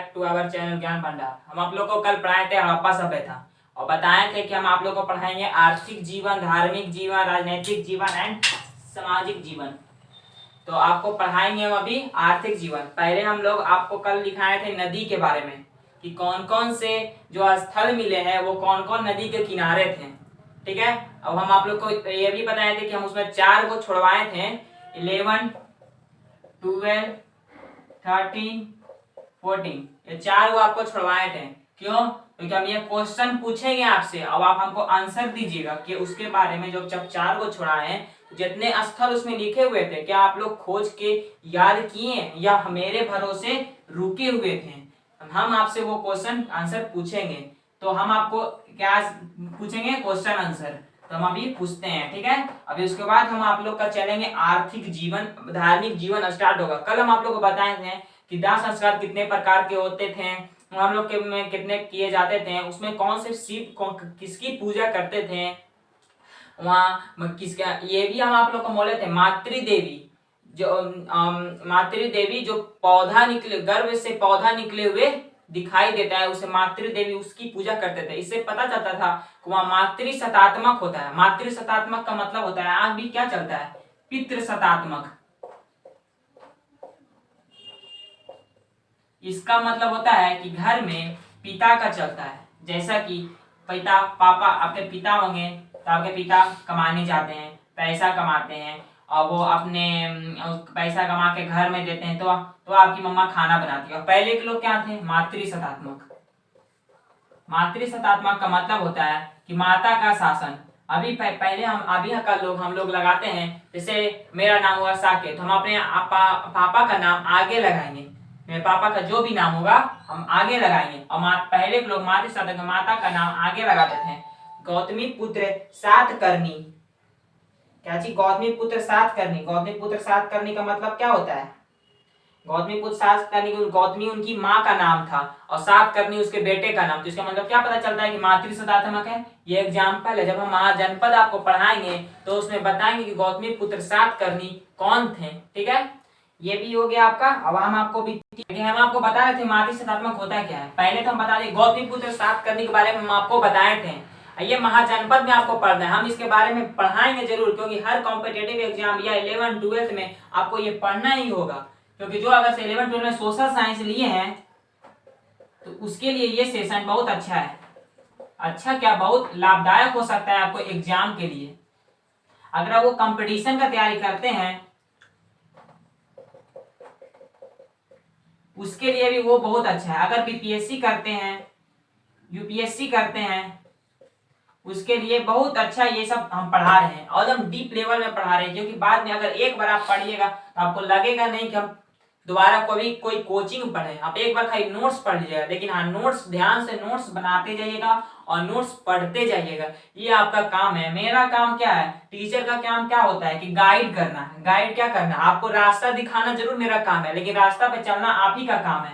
To our channel ज्ञान भंडार। हम आप लोग को कल पढ़ाए थे हड़प्पा सभ्यता और बताए थे कि हम आप लोग को पढ़ाएंगे आर्थिक जीवन, धार्मिक जीवन, राजनीतिक जीवन एंड सामाजिक जीवन। तो आपको पढ़ाएंगे हम अभी आर्थिक जीवन। पहले हम लोग आपको कल दिखाए थे नदी के बारे में कि कौन कौन से जो स्थल मिले हैं वो कौन कौन नदी के किनारे थे। ठीक है, अब हम आप लोग को ये भी बताए थे कि हम उसमें 4 को छुड़वाए थे, 11, 12, 13, 14, ये 4 को आपको छुड़वाए थे। क्यों? क्योंकि हम ये क्वेश्चन पूछेंगे आपसे, अब आप हमको आंसर दीजिएगा कि उसके बारे में जो जब 4 को छुड़ाए हैं जितने स्थल उसमें लिखे हुए थे क्या आप लोग खोज के याद किए या मेरे भरोसे रुके हुए थे। हम आपसे वो क्वेश्चन आंसर पूछेंगे, तो हम आपको क्या पूछेंगे? Question answer. तो हम अभी पूछते हैं, ठीक है। अभी उसके बाद हम आप लोग का चलेंगे आर्थिक जीवन, धार्मिक जीवन स्टार्ट होगा। कल हम आप लोग को बताए थे कि दाह संस्कार कितने प्रकार के होते थे, हम लोग के में कितने किए जाते थे, उसमें कौन से शिव किसकी पूजा करते थे, वहाँ किसका, ये भी हम आप लोग को बोले थे मातृ देवी, जो मातृ देवी जो पौधा निकले, गर्भ से पौधा निकले हुए दिखाई देता है उसे मातृ देवी, उसकी पूजा करते थे। इससे पता चलता था कि वहाँ मातृ सतात्मक होता है। मातृ सतात्मक का मतलब होता है, आज भी क्या चलता है, पितृ सतात्मक। इसका मतलब होता है कि घर में पिता का चलता है, जैसा कि पिता, पापा, आपके पिता होंगे तो आपके पिता कमाने जाते हैं, पैसा कमाते हैं और वो अपने पैसा कमा के घर में देते हैं, तो आपकी मम्मा खाना बनाती है। और पहले के लोग क्या थे? मातृ सतात्मक। मातृ सतात्मक का मतलब होता है कि माता का शासन। अभी पहले हम लोग लगाते हैं, जैसे मेरा नाम हुआ साकेत, तो हम अपने पापा का नाम आगे लगाएंगे, मेरे पापा का जो भी नाम होगा हम आगे लगाएंगे। और पहले के लोग मातृ सतात्मक माता का नाम आगे लगाते थे। गौतमी पुत्र सातकर्णी, क्या चीज? गौतमी पुत्र सातकर्णी। गौतमी पुत्र सातकर्णी का मतलब क्या होता है? गौतमी पुत्र सातकर्णी, गौतमी उनकी माँ का नाम था और सातकर्णी उसके बेटे का नाम। तो इसका मतलब क्या पता चलता है कि मातृ सतात्मक है। ये एग्जाम्पल है, जब हम महाजनपद आपको पढ़ाएंगे तो उसमें बताएंगे कि गौतमी पुत्र सातकर्णी कौन थे। ठीक है, ये भी हो गया आपका। अब हम आपको भी हम आपको बता रहे थे मातृ सतात्मक होता क्या है। पहले तो हम बता दें गौतमी पुत्र सातकर्णी के बारे में हम आपको बताए थे। ये महाजनपद में आपको पढ़ना है, हम इसके बारे में पढ़ाएंगे जरूर, क्योंकि हर कॉम्पिटेटिव एग्जाम या 11, 12 में आपको ये पढ़ना ही होगा। क्योंकि जो अगर 11, 12 में सोशल साइंस लिए हैं तो उसके लिए ये सेशन बहुत अच्छा है। अच्छा क्या, बहुत लाभदायक हो सकता है आपको एग्जाम के लिए। अगर वो कंपटीशन का तैयारी करते हैं उसके लिए भी वो बहुत अच्छा है। अगर बीपीएससी करते हैं, यूपीएससी करते हैं, उसके लिए बहुत अच्छा ये सब हम पढ़ा रहे हैं और हम डीप लेवल में पढ़ा रहे हैं। क्योंकि बाद में अगर एक बार आप पढ़िएगा तो आपको लगेगा नहीं कि हम दोबारा कभी कोई कोचिंग पढ़े। आप एक बार खाली नोट्स पढ़ लीजिएगा, लेकिन हाँ नोट्स ध्यान से नोट्स बनाते जाइएगा और नोट्स पढ़ते जाइएगा। ये आपका काम है। मेरा काम क्या है, टीचर का काम क्या होता है कि गाइड करना है। गाइड क्या करना है, आपको रास्ता दिखाना जरूर मेरा काम है, लेकिन रास्ता पे चलना आप ही का काम है।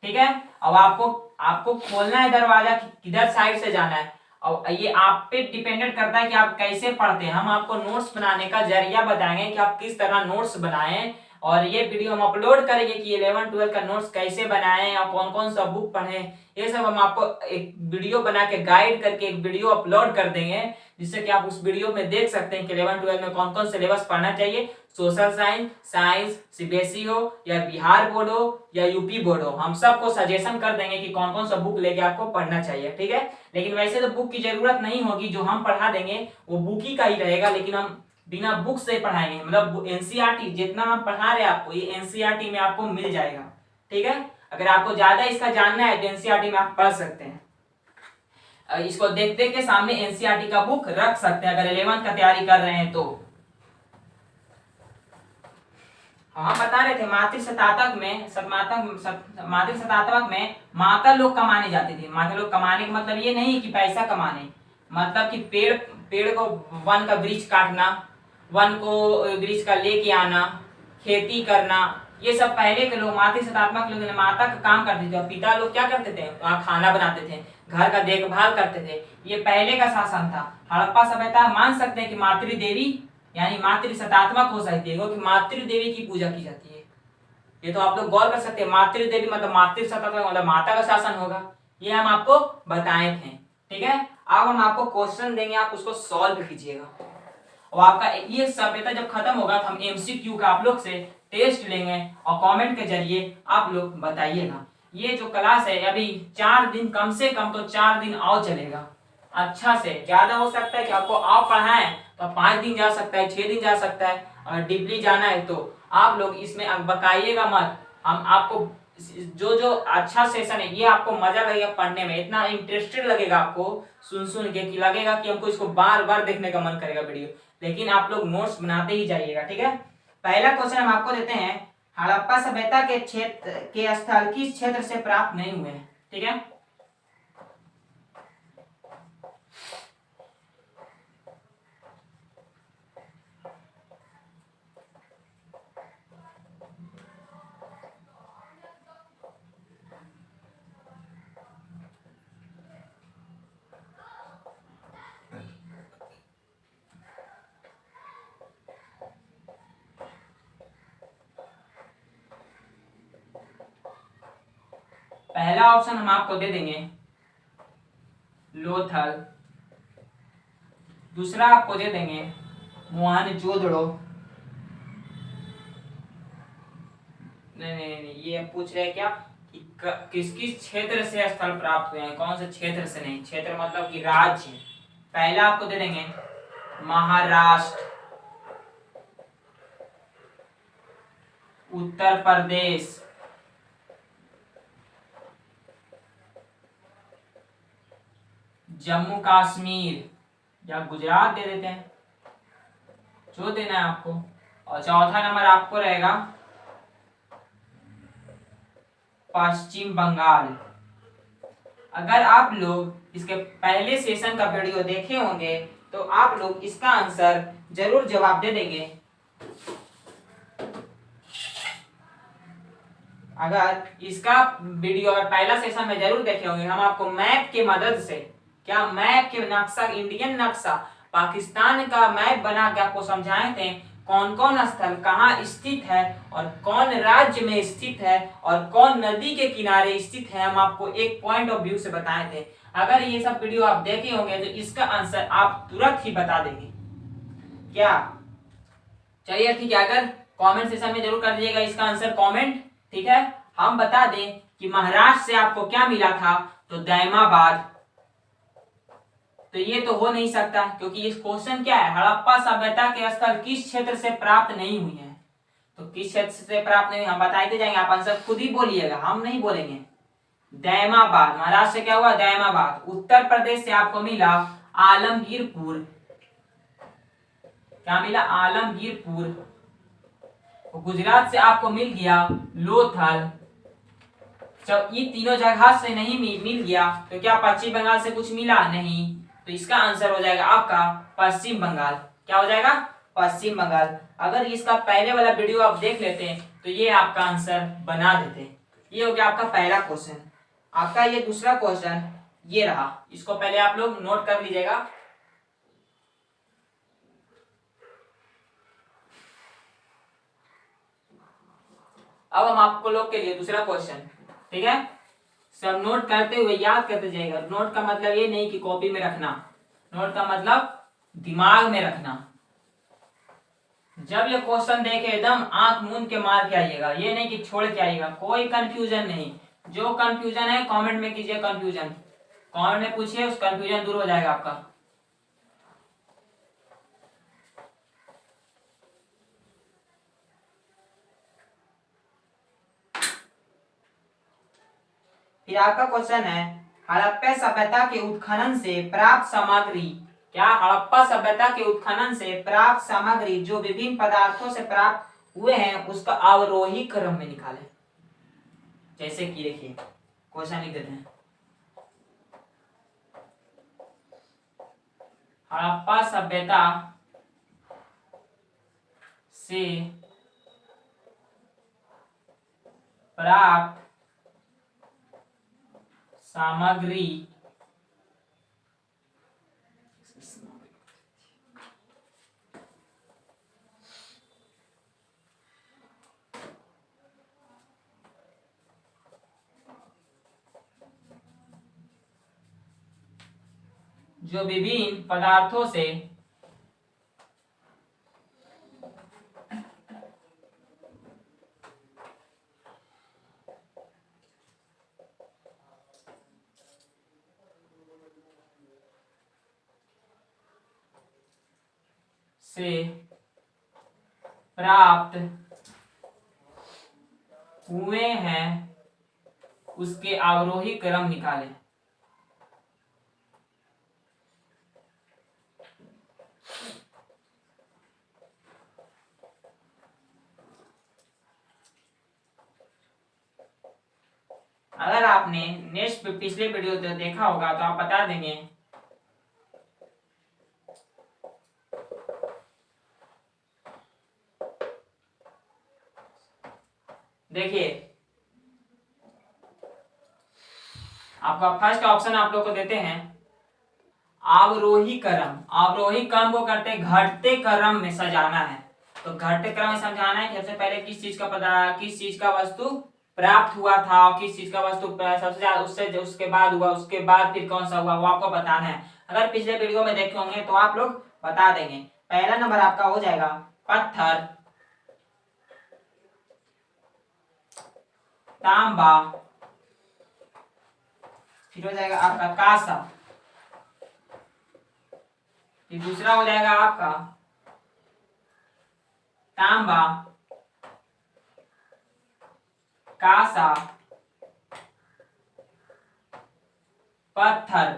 ठीक है, अब आपको खोलना है दरवाजा, किधर साइड से जाना है। और ये आप पे डिपेंडेंट करता है कि आप कैसे पढ़ते हैं। हम आपको नोट्स बनाने का जरिया बताएंगे कि आप किस तरह नोट्स बनाएं, और ये वीडियो हम अपलोड करेंगे कि 11, 12 का नोट्स कैसे बनाएं और कौन कौन सा बुक पढ़ें। ये सब हम आपको एक वीडियो बना के गाइड करके एक वीडियो अपलोड कर देंगे, जिससे कि आप उस वीडियो में देख सकते हैं कि 11, 12 में कौन कौन सिलेबस पढ़ना चाहिए। सोशल साइंस, साइंस, सीबीएसई हो या बिहार बोर्ड हो या यूपी बोर्ड हो, हम सबको सजेशन कर देंगे कि कौन कौन सा बुक लेके आपको पढ़ना चाहिए। ठीक है, लेकिन वैसे तो बुक की जरूरत नहीं होगी, जो हम पढ़ा देंगे वो बुक ही का ही रहेगा, लेकिन हम बिना बुक से पढ़ाएंगे। मतलब एनसीईआरटी जितना हम पढ़ा रहे हैं आपको, ये एनसीईआरटी में आपको मिल जाएगा। ठीक है, अगर आपको ज्यादा इसका जानना है तो एनसीईआरटी में आप पढ़ सकते हैं। इसको देखते के सामने एनसीईआरटी का बुक रख सकते हैं अगर 11 का तैयारी कर रहे हैं तो। हम बता रहे थे मातृ शताब्दक में माता लोग कमाने जाते थे। माता लोग कमाने का मतलब ये नहीं कि पैसा कमाने, मतलब कि पेड़ को, वन का वृक्ष काटना, वन को वृक्ष का लेके आना, खेती करना, ये सब पहले के लोग मातृ शतात्मक लोग माता का काम करते थे। और पिता लोग क्या करते थे, वहाँ खाना बनाते थे, घर का देखभाल करते थे। ये पहले का शासन था। हड़प्पा सभ्यता मान सकते हैं कि मातृ देवी यानी मातृ सतात्मक हो सकती है, क्योंकि मातृ देवी की पूजा की जाती है। ये तो आप लोग गौर कर सकते हैं। मातृ देवी मतलब मातृ सत्ता मतलब माता का शासन होगा, ये हम आपको बताए थे। ठीक है, अब हम आपको क्वेश्चन देंगे, आप उसको सॉल्व कीजिएगा। और आपका ये सभ्यता जब खत्म होगा तो हम एमसीक्यू का आप लोग से टेस्ट लेंगे और कमेंट के जरिए आप लोग बताइएगा। ये जो क्लास है अभी 4 दिन, कम से कम तो 4 दिन और चलेगा। अच्छा से ज्यादा हो सकता है कि आपको आप पढ़ाएं तो 5 दिन जा सकता है, 6 दिन जा सकता है, और डीपली जाना है तो आप लोग इसमें बकाइएगा मत। हम आपको जो जो अच्छा सेशन है ये आपको मजा लगेगा पढ़ने में, इतना इंटरेस्टेड लगेगा आपको सुन सुन के कि लगेगा कि हमको इसको बार बार देखने का मन करेगा वीडियो। लेकिन आप लोग नोट्स बनाते ही जाइएगा। ठीक है, पहला क्वेश्चन हम आपको देते हैं, हड़प्पा सभ्यता के क्षेत्र के स्थल किस क्षेत्र से प्राप्त नहीं हुए हैं। ठीक है, पहला ऑप्शन हम आपको दे देंगे लोथल, दूसरा आपको दे देंगे मोहनजोदड़ो। नहीं नहीं नहीं, ये पूछ रहे हैं क्या कि किस किस क्षेत्र से स्थल प्राप्त हुए हैं, कौन से क्षेत्र से नहीं, क्षेत्र मतलब कि राज्य। पहला आपको दे देंगे महाराष्ट्र, उत्तर प्रदेश, जम्मू कश्मीर या गुजरात दे देते हैं, जो देना है आपको। और चौथा नंबर आपको रहेगा पश्चिम बंगाल। अगर आप लोग इसके पहले सेशन का वीडियो देखे होंगे तो आप लोग इसका आंसर जरूर जवाब दे देंगे। अगर इसका वीडियो अगर पहला सेशन में जरूर देखे होंगे, हम आपको मैप की मदद से, क्या मैप के नक्शा, इंडियन नक्शा, पाकिस्तान का मैप बना के आपको समझाए थे कौन कौन स्थल कहाँ स्थित है और कौन राज्य में स्थित है और कौन नदी के किनारे स्थित है, हम आपको एक पॉइंट ऑफ व्यू से बताए थे। अगर ये सब वीडियो आप देखे होंगे तो इसका आंसर आप तुरंत ही बता देंगे। क्या, चलिए ठीक है, अगर कमेंट सेक्शन में जरूर कर दीजिएगा इसका आंसर कमेंट। ठीक है, हम बता दें कि महाराष्ट्र से आपको क्या मिला था, तो दैमाबाद। तो ये तो हो नहीं सकता क्योंकि इस क्वेश्चन क्या है, हड़प्पा सभ्यता के स्थल किस क्षेत्र से प्राप्त नहीं हुई है। तो किस क्षेत्र से प्राप्त नहीं, हम बताते जाएंगे, आप आंसर खुद ही बोलिएगा, हम नहीं बोलेंगे। दैमाबाद, महाराष्ट्र से क्या हुआ, दैमाबाद। उत्तर प्रदेश से आपको मिला आलमगीरपुर, क्या मिला, आलमगीरपुर। गुजरात से आपको मिल गया लोथल। जब ये तीनों जगह से नहीं मिल गया तो क्या पश्चिम बंगाल से कुछ मिला, नहीं, तो इसका आंसर हो जाएगा आपका पश्चिम बंगाल। क्या हो जाएगा, पश्चिम बंगाल। अगर इसका पहले वाला वीडियो आप देख लेते तो ये आपका आंसर बना देते। ये हो गया आपका पहला क्वेश्चन। आपका ये दूसरा क्वेश्चन ये रहा, इसको पहले आप लोग नोट कर लीजिएगा। अब हम आपको लोग के लिए दूसरा क्वेश्चन, ठीक है, सब नोट करते हुए याद करते जाएगा। नोट का मतलब ये नहीं कि कॉपी में रखना, नोट का मतलब दिमाग में रखना। जब ये क्वेश्चन देखे एकदम आंख मूंद के मार के आइएगा, ये नहीं कि छोड़ के आइएगा, कोई कंफ्यूजन नहीं। जो कंफ्यूजन है कमेंट में कीजिए, कंफ्यूजन कमेंट में पूछिए, उस कंफ्यूजन दूर हो जाएगा आपका। फिर आपका क्वेश्चन है, हड़प्पा सभ्यता के उत्खनन से प्राप्त सामग्री, क्या हड़प्पा सभ्यता के उत्खनन से प्राप्त सामग्री जो विभिन्न पदार्थों से प्राप्त हुए हैं उसका अवरोही क्रम में निकालें। जैसे कि देखिए क्वेश्चन लिख देते हैं, हड़प्पा सभ्यता से प्राप्त सामग्री जो विभिन्न पदार्थों से प्राप्त हुए हैं उसके अवरोही क्रम निकालें। अगर आपने नेक्स्ट पिछले वीडियो तो देखा होगा तो आप बता देंगे। देखिए आपका फर्स्ट ऑप्शन आप लोग को देते हैं अवरोही क्रम। अवरोही क्रम को करते घटते क्रम में सजाना है। तो घटते क्रम में समझाना है कि सबसे पहले किस चीज का वस्तु प्राप्त हुआ था और किस चीज का वस्तु सबसे ज्यादा उससे उसके बाद हुआ, उसके बाद फिर कौन सा हुआ वो आपको बताना है। अगर पिछले वीडियो में देखे होंगे तो आप लोग बता देंगे। पहला नंबर आपका हो जाएगा पत्थर, तांबा, फिर हो जाएगा आपका कांसा, फिर दूसरा हो जाएगा आपका तांबा, कांसा, पत्थर,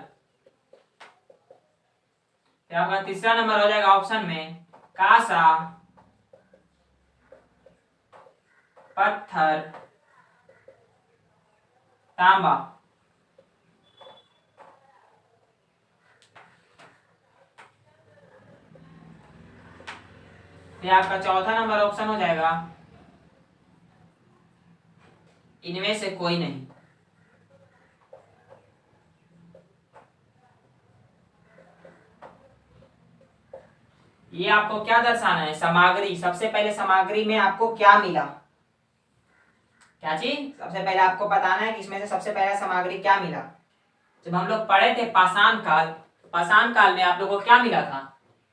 फिर आपका तीसरा नंबर हो जाएगा ऑप्शन में कांसा, पत्थर, तांबा। फिर आपका चौथा नंबर ऑप्शन हो जाएगा इनमें से कोई नहीं। ये आपको क्या दर्शाना है? सामग्री। सबसे पहले सामग्री में आपको क्या मिला, क्या चीज सबसे पहले आपको बताना है कि इसमें से सबसे पहले सामग्री क्या मिला। जब हम लोग पढ़े थे पाषाण काल, पाषाण काल में आप लोगों को क्या मिला था?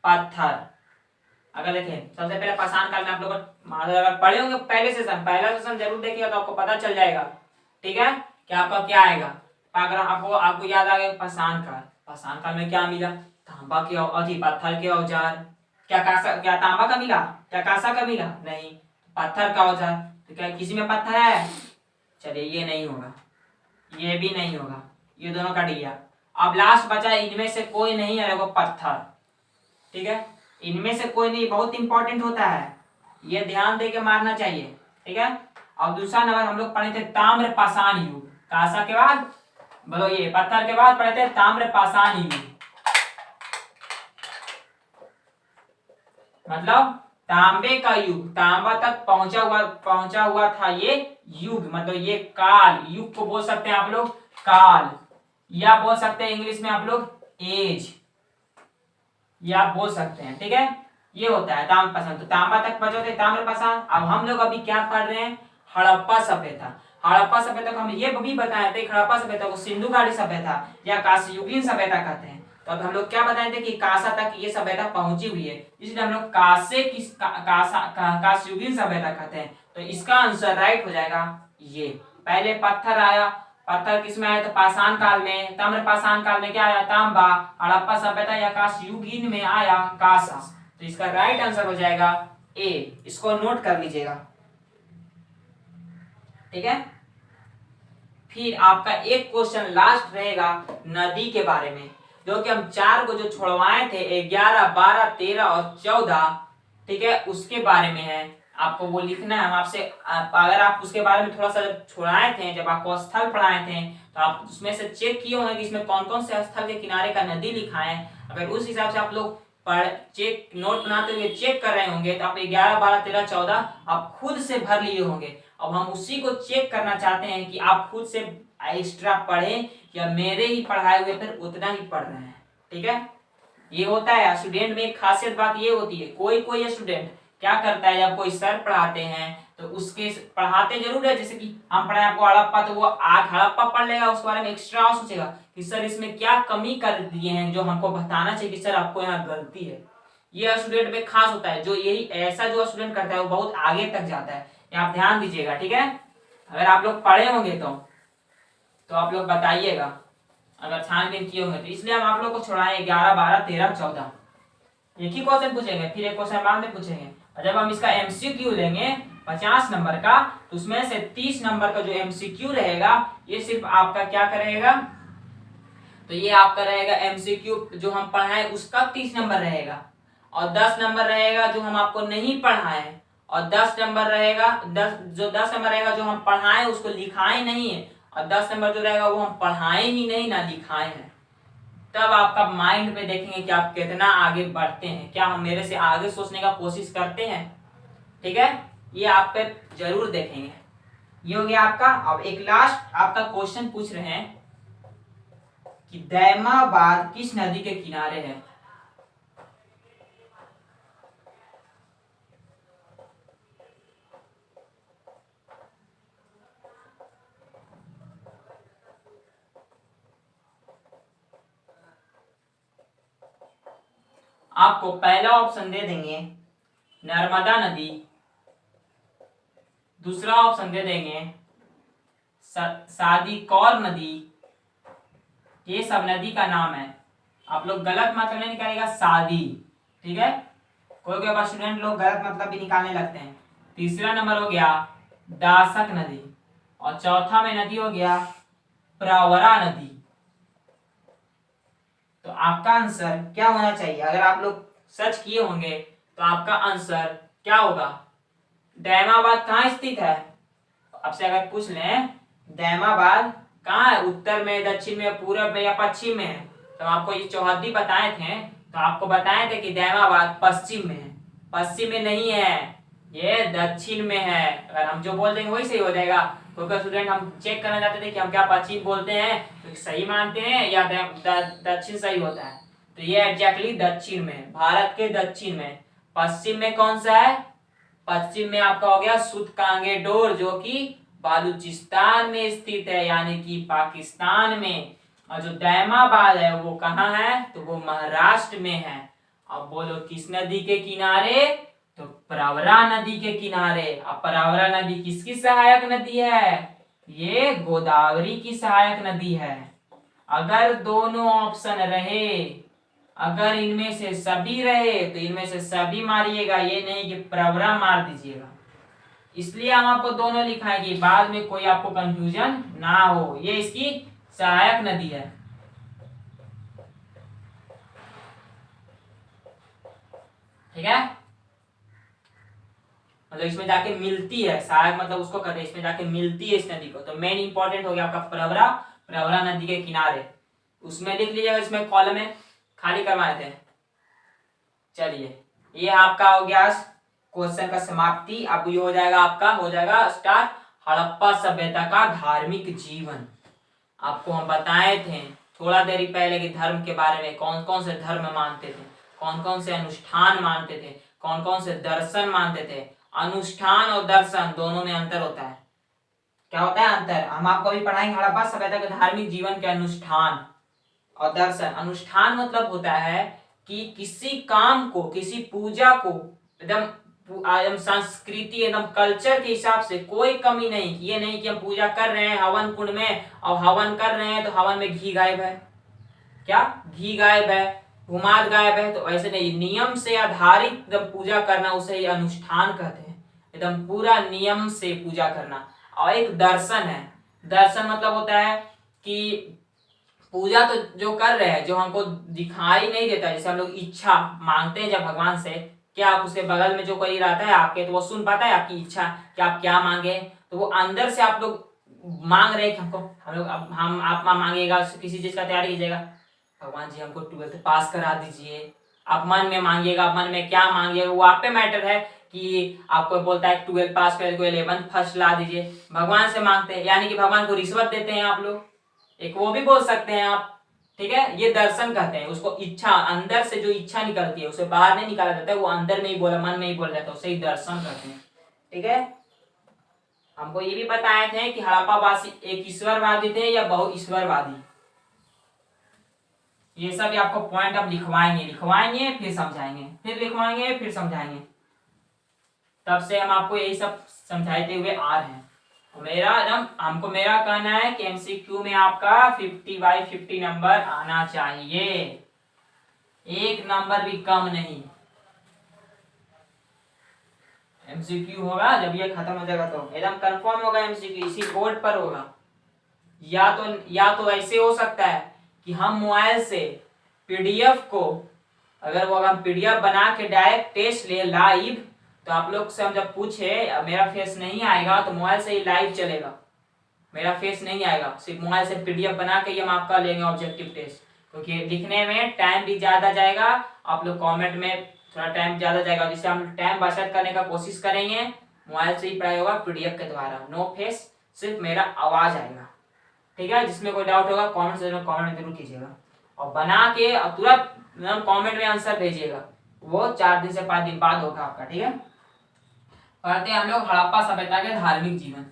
पत्थर। अगर देखें सबसे पहले पाषाण काल में आप लोग अगर पढ़े होंगे पहले सेशन, पहला सेशन जरूर देखिएगा तो आपको पता चल जाएगा। ठीक है कि आपका क्या आएगा। अगर आपको याद आ गया पाषाण काल, पाषाण काल में क्या मिला? तांबा के अथी पत्थर के औजार। क्या तांबा का मिला? क्या कांसा का मिला? नहीं, पत्थर का औजार। तो क्या किसी में पत्थर है? चलिए ये नहीं होगा, ये भी नहीं होगा, ये दोनों कट गया। अब लास्ट बचा इनमें से कोई नहीं है, देखो पत्थर। ठीक है, इनमें से कोई नहीं बहुत इंपॉर्टेंट होता है, ये ध्यान दे के मारना चाहिए। ठीक है, और दूसरा नंबर हम लोग पढ़े थे ताम्र पाषाण युग। कांसा के बाद बोलो ये पत्थर के बाद पढ़े थे ताम्र पाषाण युग, मतलब तांबे का युग, तांबा तक पहुंचा हुआ था ये युग, मतलब ये काल। युग को बोल सकते हैं आप लोग काल, या बोल सकते हैं इंग्लिश में आप लोग एज, या आप बोल सकते हैं। ठीक है, ये होता है ताम्र पाषाण। तो तांबा तक पहुंचे थे ताम्र पाषाण। अब हम लोग अभी क्या पढ़ रहे हैं? हड़प्पा सभ्यता। हड़प्पा सभ्यता को हम ये भी बताए थे, हड़प्पा सभ्यता को सिंधु घाटी सभ्यता या कांस्ययुगीन सभ्यता कहते हैं। तो अब हम लोग क्या बताए थे कि कांसा तक ये सभ्यता पहुंची हुई है, इसलिए हम लोग कांस्ययुगीन सभ्यता कहते हैं। तो इसका आंसर राइट हो जाएगा ये। पहले पत्थर आया, पत्थर किसमें आया? तो पाषाण काल में। ताम्र पाषाण काल में क्या आया? तांबा। हड़प्पा सभ्यता या कांस्ययुगीन में आया कांसा। तो इसका राइट आंसर हो जाएगा ए। इसको नोट कर लीजिएगा। ठीक है, फिर आपका एक क्वेश्चन लास्ट रहेगा नदी के बारे में, जो कि हम 4 को जो छोड़वाए थे 11, 12, 13 और 14। ठीक है, उसके बारे में है, आपको वो लिखना है। हम आपसे अगर आप उसके बारे में थोड़ा सा जब छोड़ाए थे, जब आपको स्थल पढ़ाए थे, तो आप उसमें से चेक किए होंगे कि इसमें कौन कौन से स्थल के किनारे का नदी लिखा है। अगर उस हिसाब से आप लोग चेक नोट बनाते हुए चेक कर रहे होंगे तो आप 11, 12, 13, 14 आप खुद से भर लिए होंगे। अब हम उसी को चेक करना चाहते हैं कि आप खुद से एक्स्ट्रा पढ़ें या मेरे ही पढ़ाए हुए फिर उतना ही पढ़ रहे हैं। ठीक है, ये होता है स्टूडेंट में एक खासियत बात ये होती है, कोई स्टूडेंट क्या करता है, जब कोई सर पढ़ाते हैं तो उसके पढ़ाते जरूर है, जैसे कि हम पढ़ाए आपको हड़प्पा, तो वो आग हड़प्पा पढ़ लेगा, उसके बारे में एक्स्ट्रा सोचेगा कि सर इसमें क्या कमी कर दिए हैं जो हमको बताना चाहिए कि सर आपको यहाँ गलती है। ये स्टूडेंट में खास होता है, जो यही ऐसा जो स्टूडेंट करता है वो बहुत आगे तक जाता है। ये आप ध्यान दीजिएगा, ठीक है। अगर आप लोग पढ़े होंगे तो आप लोग बताइएगा, अगर छानबीन किए होंगे तो। इसलिए हम आप लोग को छोड़ाए 11, 12, 13, 14 एक ही क्वेश्चन पूछेंगे, फिर एक क्वेश्चन बाद में पूछेंगे। और जब हम इसका एमसीक्यू लेंगे 50 नंबर का, तो उसमें से 30 नंबर का जो एमसीक्यू रहेगा ये सिर्फ आपका क्या करेगा, तो ये आपका रहेगा एमसीक्यू जो हम पढ़ाए उसका 30 नंबर रहेगा, और 10 नंबर रहेगा जो हम आपको नहीं पढ़ाए, और 10 नंबर रहेगा 10 नंबर रहेगा जो हम पढ़ाए उसको लिखाए नहीं है, और 10 नंबर जो रहेगा वो हम पढ़ाए ही नहीं ना लिखाए हैं। तब आपका माइंड पे देखेंगे कि आप कितना आगे बढ़ते हैं, क्या हम मेरे से आगे सोचने का कोशिश करते हैं, ठीक है। ये आप पे जरूर देखेंगे। ये हो गया आपका। अब एक लास्ट आपका क्वेश्चन पूछ रहे हैं कि दैमाबाद किस नदी के किनारे है। आपको पहला ऑप्शन दे देंगे नर्मदा नदी, दूसरा ऑप्शन दे देंगे सादी कौर नदी। ये सब नदी का नाम है, आप लोग गलत मतलब नहीं निकालेगा, सादी, ठीक है। कोई कोई स्टूडेंट लोग गलत मतलब भी निकालने लगते हैं। तीसरा नंबर हो गया दासक नदी, और चौथा में नदी हो गया प्रवरा नदी। तो आपका आंसर क्या होना चाहिए, अगर आप लोग सर्च किए होंगे तो आपका आंसर क्या होगा। दैमाबाद कहाँ स्थित है, आपसे अगर पूछ लें दैमाबाद कहाँ है, उत्तर में, दक्षिण में, पूरब में या पश्चिम में है, तो आपको ये चौहद्दी बताए थे, तो आपको बताए थे कि दैमाबाद पश्चिम में है। पश्चिम में नहीं है, ये दक्षिण में है। अगर हम जो बोल देंगे वही सही हो जाएगा। क्योंकि स्टूडेंट हम चेक करना चाहते थे कि हम क्या पश्चिम बोलते हैं तो सही मानते हैं या दक्षिण सही होता है, तो ये एग्जैक्टली दक्षिण में, भारत के दक्षिण में। पश्चिम में कौन सा है, पश्चिम में आपका हो गया सुतकांगेडोर, जो कि बालूचिस्तान में स्थित है, यानी कि पाकिस्तान में। और जो दैमाबाद है वो कहाँ है, तो वो महाराष्ट्र में है। अब बोलो किस नदी के किनारे, तो प्रवरा नदी के किनारे। अब प्रवरा नदी किसकी सहायक नदी है, ये गोदावरी की सहायक नदी है। अगर दोनों ऑप्शन रहे, अगर इनमें से सभी रहे तो इनमें से सभी मारिएगा, ये नहीं कि प्रवरा मार दीजिएगा। इसलिए हम आपको दोनों लिखाए कि बाद में कोई आपको कंफ्यूजन ना हो। ये इसकी सहायक नदी है, ठीक है। मतलब इसमें जाके मिलती है, सहायक मतलब उसको कहते हैं, इसमें जाके मिलती है इस नदी को। तो मेन इंपॉर्टेंट हो गया आपका प्रवरा, प्रवरा नदी के किनारे, उसमें लिख लीजिएगा, इसमें कॉलम में खाली करवाए थे। चलिए ये आपका हो गया क्वेश्चन का समाप्ति। अब ये हो जाएगा आपका, हो जाएगा स्टार्ट हड़प्पा सभ्यता का धार्मिक जीवन। आपको हम बताए थे थोड़ा देरी पहले कि धर्म के बारे में, कौन कौन से धर्म मानते थे, कौन कौन से अनुष्ठान मानते थे, कौन कौन से दर्शन मानते थे। अनुष्ठान और दर्शन दोनों में अंतर होता है। क्या होता है अंतर, हम आपको अभी पढ़ाएंगे हड़प्पा सभ्यता के धार्मिक जीवन के अनुष्ठान और दर्शन। अनुष्ठान मतलब होता है कि किसी काम को, किसी पूजा को एकदम संस्कृति, एकदम कल्चर के हिसाब से कोई कमी नहीं, ये नहीं कि हम पूजा कर रहे हैं हवन कुंड में और हवन कर रहे हैं तो हवन में घी गायब है, क्या घी गायब है, हुमाद गायब है, तो ऐसे नहीं, नियम से आधारित एकदम पूजा करना, उसे ही अनुष्ठान कहते हैं। एकदम पूरा नियम से पूजा करना। और एक दर्शन है, दर्शन मतलब होता है कि पूजा तो जो कर रहे हैं, जो हमको दिखाई नहीं देता, जैसे हम लोग इच्छा मांगते हैं जब भगवान से, क्या आप उसके बगल में जो कोई रहता है आपके, तो वो सुन पाता है आपकी इच्छा कि आप क्या मांगे, तो वो अंदर से आप लोग मांग रहे हैं कि हमको, हम लोग हम आप मांगेगा किसी चीज का तैयारी कीजिएगा, भगवान जी हमको 12th पास करा दीजिए। आप मन में मांगिएगा, मन में क्या मांगिएगा वो आप पे मैटर है, कि आपको बोलता है 12 पास कर, कोई 11 फर्स्ट ला दीजिए, भगवान से मांगते हैं, यानी कि भगवान को रिश्वत देते हैं आप लोग, एक वो भी बोल सकते हैं आप, ठीक है। ये दर्शन कहते हैं उसको, इच्छा अंदर से जो इच्छा निकलती है उसे बाहर नहीं निकाला जाता है, वो अंदर में ही बोला, मन में ही बोला जाता है, उसे ही दर्शन कहते हैं, ठीक है। हमको ये भी बताए थे कि हड़प्पावासी एक ईश्वरवादी थे या बहु ईश्वरवादी। ये सब आपको पॉइंट अब लिखवाएंगे फिर समझाएंगे, फिर लिखवाएंगे फिर समझाएंगे। तब से हम आपको यही सब समझाते हुए आ रहे हैं। मेरा कहना है कि एमसीक्यू में आपका 50/50 नंबर आना चाहिए, एक नंबर भी कम नहीं। एमसीक्यू होगा जब ये खत्म हो जाएगा तो एकदम कंफर्म होगा एमसीक्यू, इसी बोर्ड पर होगा। या तो ऐसे हो सकता है कि हम मोबाइल से पीडीएफ को, अगर वो हम पीडीएफ बना के डायरेक्ट टेस्ट ले लाइव, तो आप लोग से हम जब पूछे मेरा फेस नहीं आएगा तो मोबाइल से ही लाइव चलेगा, मेरा फेस नहीं आएगा, सिर्फ मोबाइल से पीडीएफ बना के ही हम आपका लेंगे ऑब्जेक्टिव टेस्ट, क्योंकि लिखने में टाइम भी ज़्यादा जाएगा, आप लोग कमेंट में थोड़ा टाइम ज़्यादा जाएगा, जिससे हम टाइम बचत करने का कोशिश करेंगे। मोबाइल से ही पढ़ाई होगा पीडीएफ के द्वारा, नो फेस, सिर्फ मेरा आवाज़ आएगा। ठीक है, जिसमें कोई डाउट होगा कमेंट में जरूर कीजिएगा, और बना के और तुरंत कमेंट में आंसर भेजिएगा, वो 4 दिन से 5 दिन बाद होगा आपका। ठीक है, पढ़ते हैं हम लोग हड़प्पा सभ्यता के धार्मिक जीवन।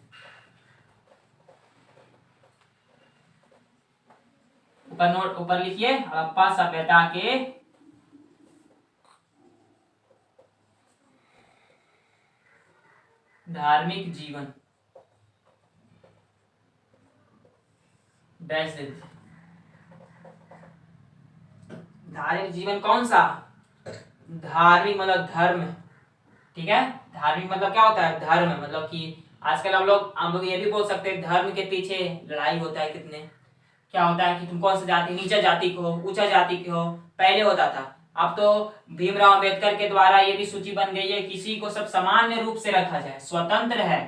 ऊपर लिखिए हड़प्पा सभ्यता के धार्मिक जीवन, डैश दे दीजिए। धार्मिक जीवन कौन सा? धार्मिक मतलब धर्म। ठीक है, धार्मिक मतलब क्या होता है? धर्म, मतलब कि आजकल हम लोग ये भी बोल सकते हैं धर्म के पीछे लड़ाई होता है कितने, क्या होता है कि तुम कौन सी जाति, नीचा जाति को हो, ऊंचा जाति के हो, पहले होता था। अब तो भीमराव अंबेडकर के द्वारा ये भी सूची बन गई है, किसी को सब सामान्य रूप से रखा जाए, स्वतंत्र है,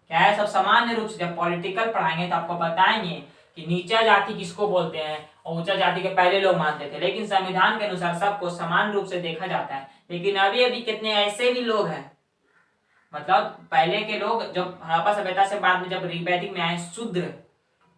क्या है, सब सामान्य रूप से। जब पॉलिटिकल पढ़ाएंगे तो आपको बताएंगे कि नीचा जाति किसको बोलते हैं और ऊंचा जाति के पहले लोग मानते थे, लेकिन संविधान के अनुसार सबको समान रूप से देखा जाता है। लेकिन अभी कितने ऐसे भी लोग हैं, मतलब पहले के लोग जब हड़प्पा सभ्यता से बाद में जब वैदिक में आए, शूद्र,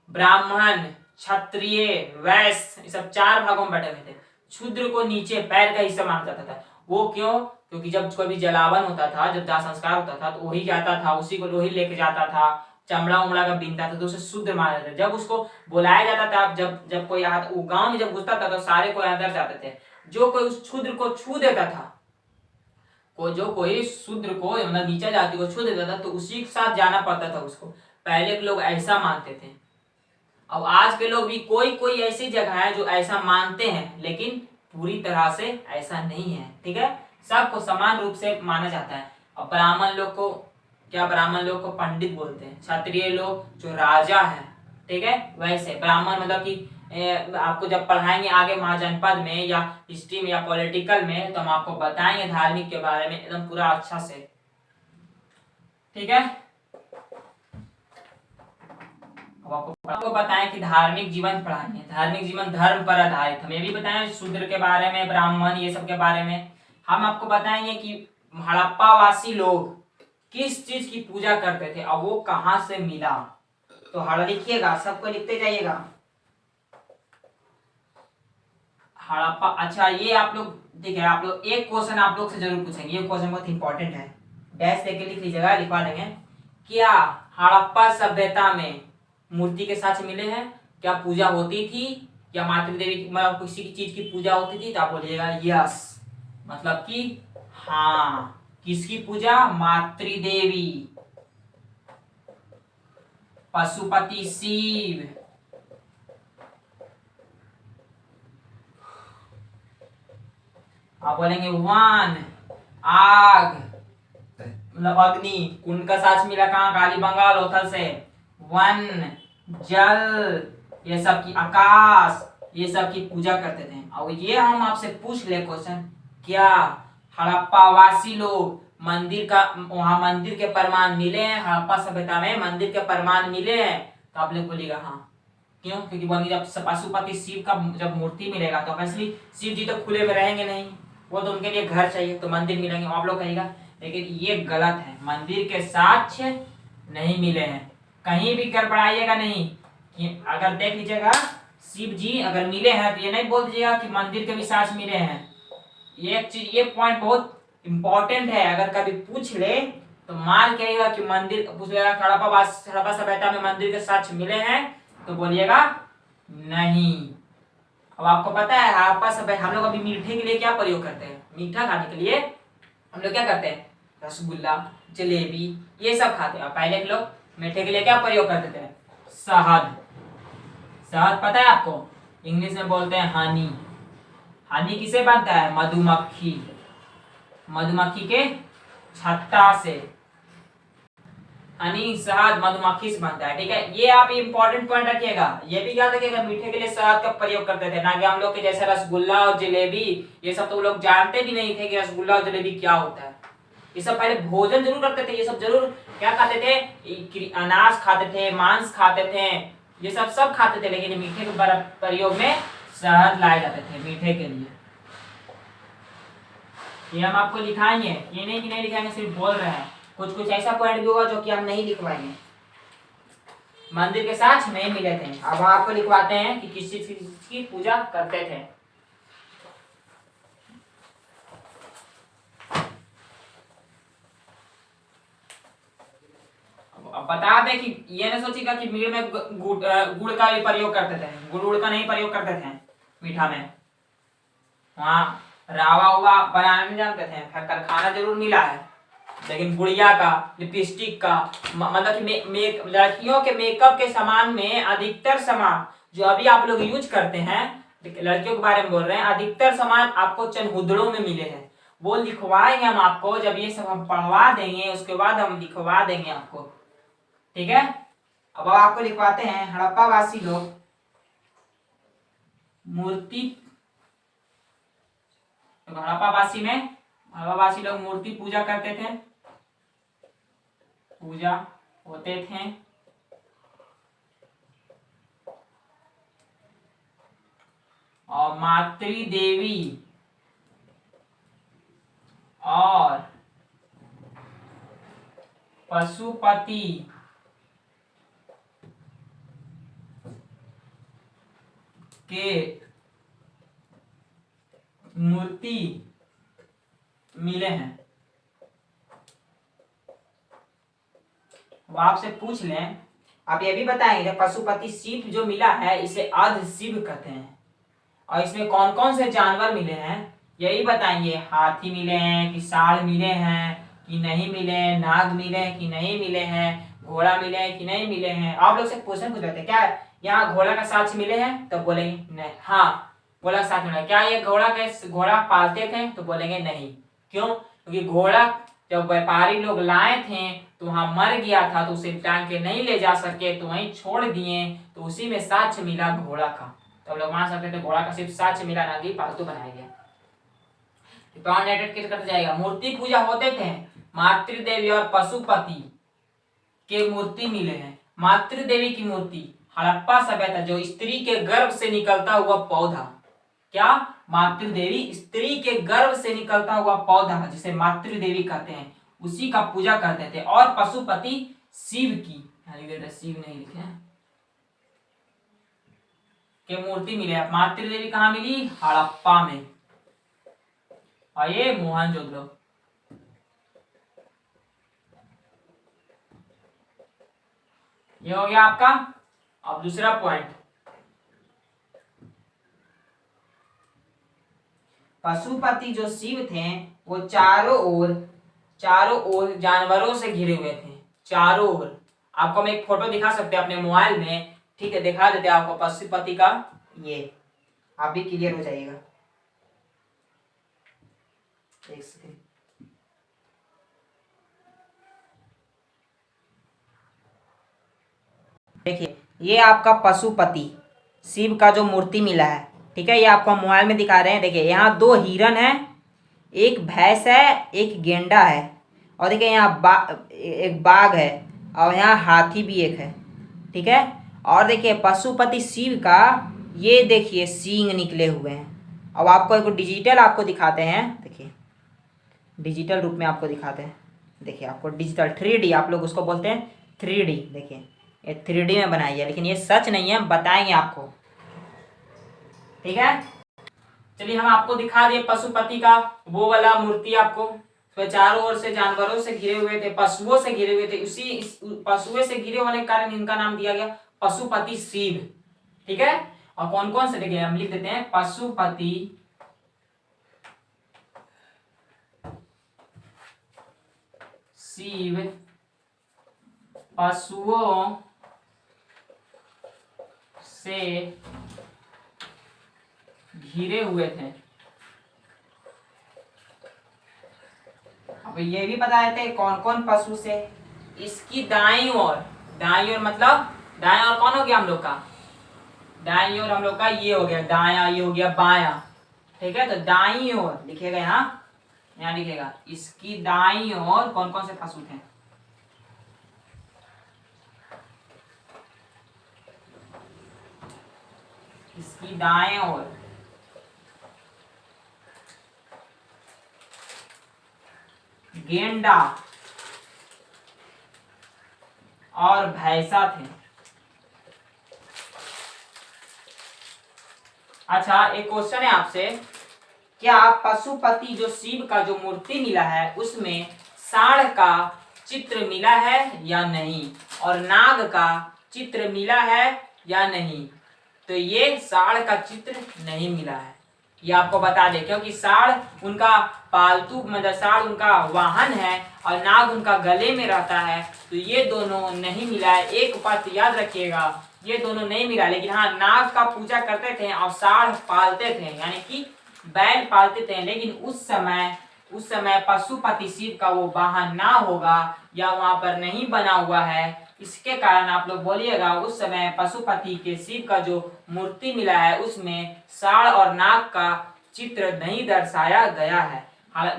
ब्राह्मण, क्षत्रिय, वैश्य, ये सब 4 भागों में बटे हुए थे। शूद्र को नीचे पैर का हिस्सा माना जाता था। वो क्यों? क्योंकि जब कोई भी जलावन होता था, जब दाह संस्कार होता था, तो वही जाता था, उसी को वही लेके जाता था, चमड़ा उमड़ा का बीनता था, तो उसे शूद्र माना जाता था। जब उसको बुलाया जाता था, जब कोई गांव में जब घुसता था तो सारे कोई अंदर जाते थे। जो कोई उस शूद्र को छू देता था, कोई शूद्र को मतलब नीचा जाति को छू देता था, तो उसी के साथ जाना पड़ता था उसको। पहले के लोग ऐसा मानते थे। अब आज के लोग भी कोई ऐसी जगह है जो ऐसा मानते हैं, लेकिन पूरी तरह से ऐसा नहीं है। ठीक है, सबको समान रूप से माना जाता है। अब ब्राह्मण लोग को पंडित बोलते हैं, क्षत्रिय लोग जो राजा है, ठीक है, वैसे ब्राह्मण मतलब कि आपको जब पढ़ाएंगे आगे महाजनपद में या हिस्ट्री में या पॉलिटिकल में, तो हम आपको बताएंगे धार्मिक के बारे में एकदम पूरा अच्छा से। ठीक है, आपको बताएं कि धार्मिक जीवन पढ़ाएंगे, धार्मिक जीवन धर्म पर आधारित। हम ये भी बताएं शूद्र के बारे में, ब्राह्मण, ये सब के बारे में। हम आपको बताएंगे कि हड़प्पावासी लोग किस चीज की पूजा करते थे और वो कहां से मिला। तो लिखिएगा, सबको लिखते जाइएगा हड़प्पा। अच्छा, ये आप लोग ठीक है, आप लोग एक क्वेश्चन आप लोग से जरूर पूछेंगे, ये क्वेश्चन बहुत इंपॉर्टेंट है, डैश देके लिख लीजिएगा, लिखवा देंगे। क्या हड़प्पा सभ्यता में मूर्ति के साक्ष्य मिले हैं? क्या पूजा होती थी? क्या मातृ देवी मतलब किसी की चीज की पूजा होती थी? तो आप बोलिएगा यस, मतलब कि हाँ। किसकी पूजा? मातृदेवी, पशुपति शिव, आप बोलेंगे वन, आग मतलब अग्नि, कुंड का साक्ष्य मिला कहाँ? कालीबंगाल लोथल से। वन, जल, ये सब की, आकाश, ये सब की पूजा करते थे। और ये हम आपसे पूछ ले क्वेश्चन, क्या हड़प्पावासी लोग वहां मंदिर के प्रमाण मिले हैं? हड़प्पा सभ्यता में मंदिर के प्रमाण मिले हैं? तो आप लोग बोलिएगा हाँ। क्यों? क्योंकि बोलेंगे जब पशुपति शिव का जब मूर्ति मिलेगा तो ऑब्वियसली शिव जी तो खुले में रहेंगे नहीं, वो तो उनके लिए घर चाहिए, तो मंदिर मिलेंगे। आप लोग कहेगा लेकिन ये गलत है, मंदिर के साक्ष्य नहीं मिले हैं। कहीं भी गड़बड़ाइएगा नहीं कि अगर देख लीजिएगा शिव जी अगर मिले हैं तो ये नहीं बोल दीजिएगा कि मंदिर के भी साक्ष्य मिले हैं। ये एक चीज, ये पॉइंट बहुत इंपॉर्टेंट है, अगर कभी पूछ ले तो मान के आइएगा कि मंदिर पूछेगा हड़प्पा सभ्यता में मंदिर के साक्ष्य मिले हैं, तो बोलिएगा नहीं। अब आपको पता है हड़प्पा सभ्यता हम लोग अभी मीठे के लिए क्या प्रयोग करते हैं, मीठा खाने के लिए हम लोग क्या करते हैं, रसगुल्ला जलेबी ये सब खाते हैं। और पहले के लोग मीठे के लिए क्या प्रयोग करते थे, शहद। शहद पता है आपको, इंग्लिश में बोलते हैं हनी। हनी किसे बनता है, मधुमक्खी, मधुमक्खी के छत्ता से हनी शहद मधुमक्खी से बनता है। ठीक है, ये आप इंपॉर्टेंट पॉइंट रखिएगा, ये भी याद रखिएगा मीठे के लिए शहद का प्रयोग करते थे, ना कि हम लोग के जैसे रसगुल्ला और जलेबी ये सब तो लोग जानते भी नहीं थे कि रसगुल्ला और जलेबी क्या होता है। ये सब पहले भोजन जरूर करते थे, ये सब जरूर क्या खाते थे, अनाज खाते थे, मांस खाते थे, ये सब खाते थे, लेकिन मीठे के प्रयोग में शहद लाए जाते थे मीठे के लिए। ये हम आपको लिखाएंगे, ये नहीं कि नहीं लिखाएंगे, सिर्फ बोल रहे हैं। कुछ कुछ ऐसा पॉइंट भी होगा जो कि हम नहीं लिखवाएंगे। मंदिर के साक्ष्य नहीं मिले थे, अब आपको लिखवाते हैं कि किस चीज की पूजा करते थे। अब बता दें कि ये ना सोचिएगा कि मीठ में गुड़ का भी प्रयोग करते थे, गुड़ का नहीं प्रयोग करते थे मीठा में। वहाँ रावा हुआ बनाने नहीं जानते थे, कारखाना जरूर मिला है, लेकिन गुड़िया का, लिपस्टिक का, मतलब कि लड़कियों के मेकअप के सामान में अधिकतर सामान जो अभी आप लोग यूज करते हैं, लड़कियों के बारे में बोल रहे हैं, अधिकतर सामान आपको चनहुदड़ों में मिले हैं। वो लिखवाएंगे हम आपको, जब ये सब हम पढ़वा देंगे उसके बाद हम लिखवा देंगे आपको। ठीक है, अब आपको लिखवाते हैं हड़प्पा वासी लोग मूर्ति, हड़प्पा वासी लोग मूर्ति पूजा करते थे, पूजा होते थे, और मातृदेवी और पशुपति के मूर्ति मिले हैं। वो आपसे पूछ लें, आप ये भी बताएंगे पशुपति शिव जो मिला है इसे अर्ध शिव कहते हैं, और इसमें कौन कौन से जानवर मिले हैं यही बताएंगे। हाथी मिले हैं कि सांड मिले हैं कि नहीं मिले हैं, नाग मिले हैं कि नहीं मिले हैं, घोड़ा मिले हैं कि नहीं मिले हैं। आप लोग से क्वेश्चन पूछ रहे थे क्या यहाँ घोड़ा का साक्ष्य मिले हैं, तो बोलेंगे नहीं, हाँ घोड़ा का साक्ष्य मिला। क्या ये घोड़ा पालते थे, तो बोलेंगे नहीं। क्यों, क्योंकि घोड़ा जब व्यापारी लोग लाए थे तो वहां मर गया था, तो उसे टांग के नहीं ले जा सके, तो वहीं छोड़ दिए, तो उसी में साक्ष्य मिला घोड़ा का। तो लोग मान सकते थे घोड़ा का सिर्फ साक्ष्य मिला, ना कि पालतू बनाया गया। करते जाएगा। मूर्ति पूजा होते थे, मातृदेवी और पशुपति के मूर्ति मिले हैं। मातृदेवी की मूर्ति हड़प्पा सभ्यता, जो स्त्री के गर्भ से निकलता हुआ पौधा, क्या मातृदेवी स्त्री के गर्भ से निकलता हुआ पौधा जिसे मातृदेवी कहते हैं, उसी का पूजा करते थे। और पशुपति शिव की, शिव नहीं लिखे के मूर्ति मिले। मातृदेवी कहाँ मिली, हड़प्पा में, और ये मोहनजोदड़ो। ये हो गया आपका। अब दूसरा पॉइंट, पशुपति जो शिव थे वो चारों ओर जानवरों से घिरे हुए थे, चारों ओर। आपको हम एक फोटो दिखा सकते हैं अपने मोबाइल में, ठीक है, दिखा देते हैं आपको पशुपति का, ये आप भी क्लियर हो जाइएगा। एक सेकंड, देखिए ये आपका पशुपति शिव का जो मूर्ति मिला है, ठीक है, ये आपको हम मोबाइल में दिखा रहे हैं। देखिए यहाँ दो हिरन है, एक भैंस है, एक गेंडा है, और देखिए यहाँ एक बाघ है, और यहाँ हाथी भी एक है, ठीक है। और देखिए पशुपति शिव का ये देखिए सींग निकले हुए हैं। अब आपको एक डिजिटल आपको दिखाते हैं, देखिए डिजिटल रूप में आपको दिखाते हैं। देखिए आपको डिजिटल 3D आप लोग उसको बोलते हैं 3D। देखिए ये 3D में बनाई है, लेकिन ये सच नहीं है, बताएंगे आपको, ठीक है। चलिए हम आपको दिखा दिए पशुपति का वो वाला मूर्ति आपको, तो चारों ओर से जानवरों से घिरे हुए थे, पशुओं से घिरे हुए थे, पशुओं से घिरे होने के कारण इनका नाम दिया गया पशुपति शिव। ठीक है, और कौन कौन से, देखिए हम लिख देते हैं पशुपति शिव पशुओं से घिरे हुए थे। अब ये भी बता देते कौन कौन पशु से। इसकी दाईं ओर, दाईं ओर मतलब दाएं ओर कौन हो गया हम लोग का, दाईं ओर हम लोग का ये हो गया दाया, ये हो गया बाया। ठीक है, तो दाईं ओर लिखेगा, यहाँ लिखेगा इसकी दाईं ओर कौन कौन से पशु थे। इसकी दाएं ओर गेंडा और भैंसा थे। अच्छा, एक क्वेश्चन है आपसे, क्या पशुपति जो शिव का जो मूर्ति मिला है उसमें सांड का चित्र मिला है या नहीं, और नाग का चित्र मिला है या नहीं। तो ये सांड का चित्र नहीं मिला है, ये आपको बता दे, क्योंकि सांड उनका पालतू मतलब सांड उनका वाहन है और नाग उनका गले में रहता है, तो ये दोनों नहीं मिला है। एक बात याद रखिएगा, ये दोनों नहीं मिला, लेकिन हाँ नाग का पूजा करते थे और सांड पालते थे, यानी कि बैल पालते थे। लेकिन उस समय पशुपति शिव का वो वाहन ना होगा या वहां पर नहीं बना हुआ है, इसके कारण आप लोग बोलिएगा उस समय पशुपति के शिव का जो मूर्ति मिला है उसमें सांड और नाग का चित्र नहीं दर्शाया गया है।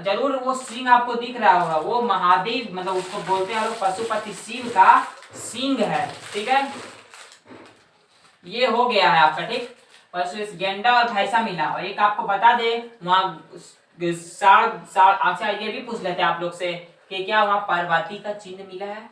जरूर वो सिंह आपको दिख रहा होगा, वो महादेव मतलब उसको बोलते हैं लोग पशुपति शिव का सिंह है। ठीक है, ये हो गया है आपका। ठीक, पशु गेंडा और भैंसा मिला। और एक आपको बता दे वहाँ अच्छा ये भी पूछ लेते हैं आप लोग से कि क्या वहाँ पार्वती का चिन्ह मिला है,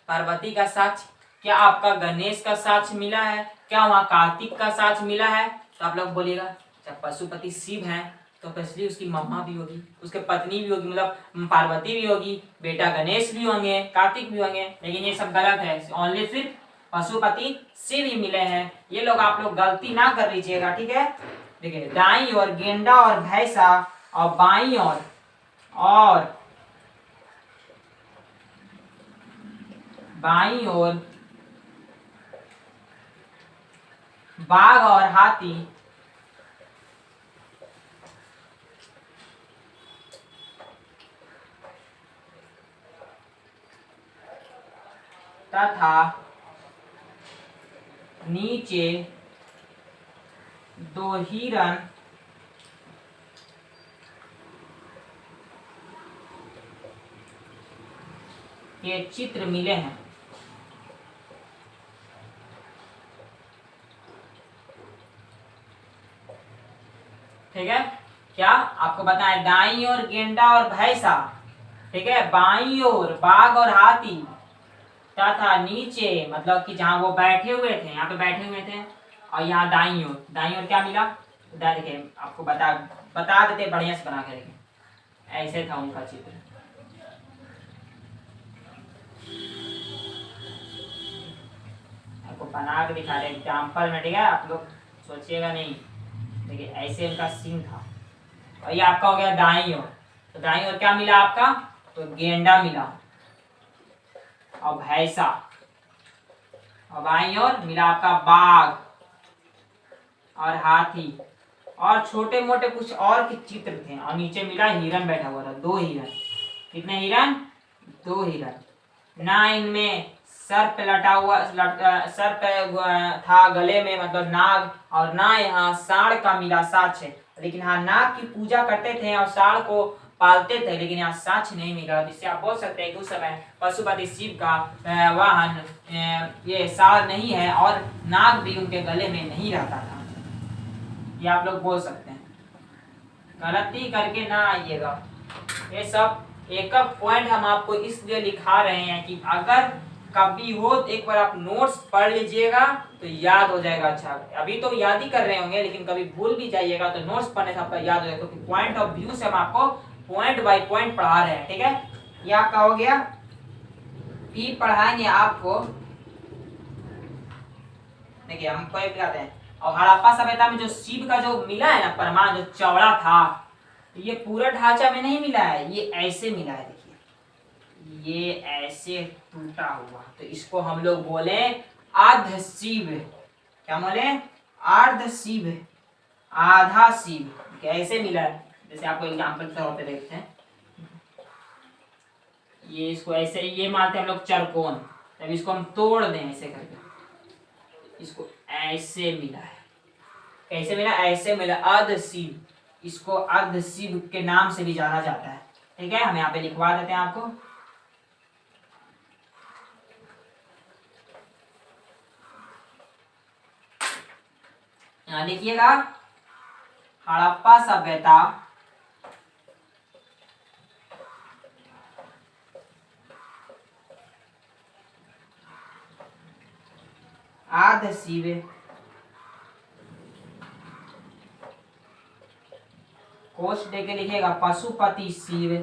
पार्वती का साक्ष्य, क्या आपका गणेश का साक्ष्य मिला है, क्या वहाँ कार्तिक का साक्ष्य मिला है। तो आप लोग बोलिएगा जब पशुपति शिव है तो इसलिए उसकी मम्मा भी होगी, उसके पत्नी भी होगी, मतलब पार्वती भी होगी, बेटा गणेश भी होंगे, कार्तिक भी होंगे, लेकिन ये सब गलत है। ओनली सिर्फ पशुपति शिव ही मिले हैं। ये लोग आप लोग गलती ना कर लीजिएगा। ठीक है, देखिए दाईं ओर गेंडा और भैंसा और बाईं ओर बाघ और हाथी तथा नीचे 2 हिरण के चित्र मिले हैं। ठीक है, क्या आपको बताएं, दाईं ओर गेंडा और भैंसा, ठीक है, बाईं ओर बाघ और हाथी तथा नीचे मतलब कि जहां वो बैठे हुए थे, यहाँ पे बैठे हुए थे, और यहाँ दाईं ओर क्या मिला, देखिए आपको बता देते बढ़िया से बना के। देखिए ऐसे था उनका चित्र, आपको बना के दिखा रहे एग्जाम्पल में। ठीक है, आप लोग सोचिएगा नहीं। देखिए ऐसे उनका सीन था, और ये आपका हो गया दाईं ओर। तो दाईं ओर क्या मिला आपका, तो गेंडा मिला और भैंसा, और बाईं ओर मिला आपका बाघ और हाथी, और छोटे मोटे कुछ और के चित्र थे, और नीचे मिला हिरन बैठा हुआ था, 2 हिरन। कितने हिरन, 2 हिरन। ना इनमें सर पे लटा हुआ सर पे था गले में मतलब नाग, और ना यहाँ सांड का मिला साक्ष्य। लेकिन हाँ नाग की पूजा करते थे और सांड को पालते थे, लेकिन यहाँ साक्ष्य नहीं मिला, जिससे आप बोल सकते हैं कि उस समय पशुपति शिव का वाहन ये सांड नहीं है, और नाग भी उनके गले में नहीं रहता था। ये आप लोग बोल सकते हैं, गलती करके ना आइएगा। ये सब एक पॉइंट हम आपको इसलिए लिखा रहे हैं कि अगर कभी हो तो एक बार आप नोट्स पढ़ लीजिएगा तो याद हो जाएगा। अच्छा, अभी तो याद ही कर रहे होंगे, लेकिन कभी भूल भी जाइएगा तो नोट्स पढ़ने से आपका याद हो जाएगा, क्योंकि पॉइंट ऑफ व्यू से हम आपको पॉइंट बाय पॉइंट पढ़ा रहे हैं, ठीक है। ये आपका हो गया। फिर पढ़ाएंगे आपको, देखिए हम कोई दिखाते हैं। और हड़प्पा सभ्यता में जो शिव का जो मिला है ना प्रमाण, जो चौड़ा था, ये पूरा ढांचा में नहीं मिला है, ये ऐसे मिला है। देखिए ये ऐसे टूटा हुआ, तो इसको हम लोग बोले अर्ध शिव। क्या बोले? अर्ध शिव, आधा शिव। कैसे मिला है? जैसे आपको एग्जांपल के तौर पे देखते हैं, ये इसको ऐसे ये मानते हैं हम लोग चरकोन, तब इसको हम तोड़ दें ऐसे करके, इसको ऐसे मिला है। कैसे मिला? ऐसे मिला, अर्ध शिव। इसको अर्ध शिव के नाम से भी जाना जाता है, ठीक है। हम यहाँ पे लिखवा देते हैं आपको। यहाँ लिखिएगा, हड़प्पा सभ्यता अर्ध शिव कोष दे के लिखिएगा पशुपति शिव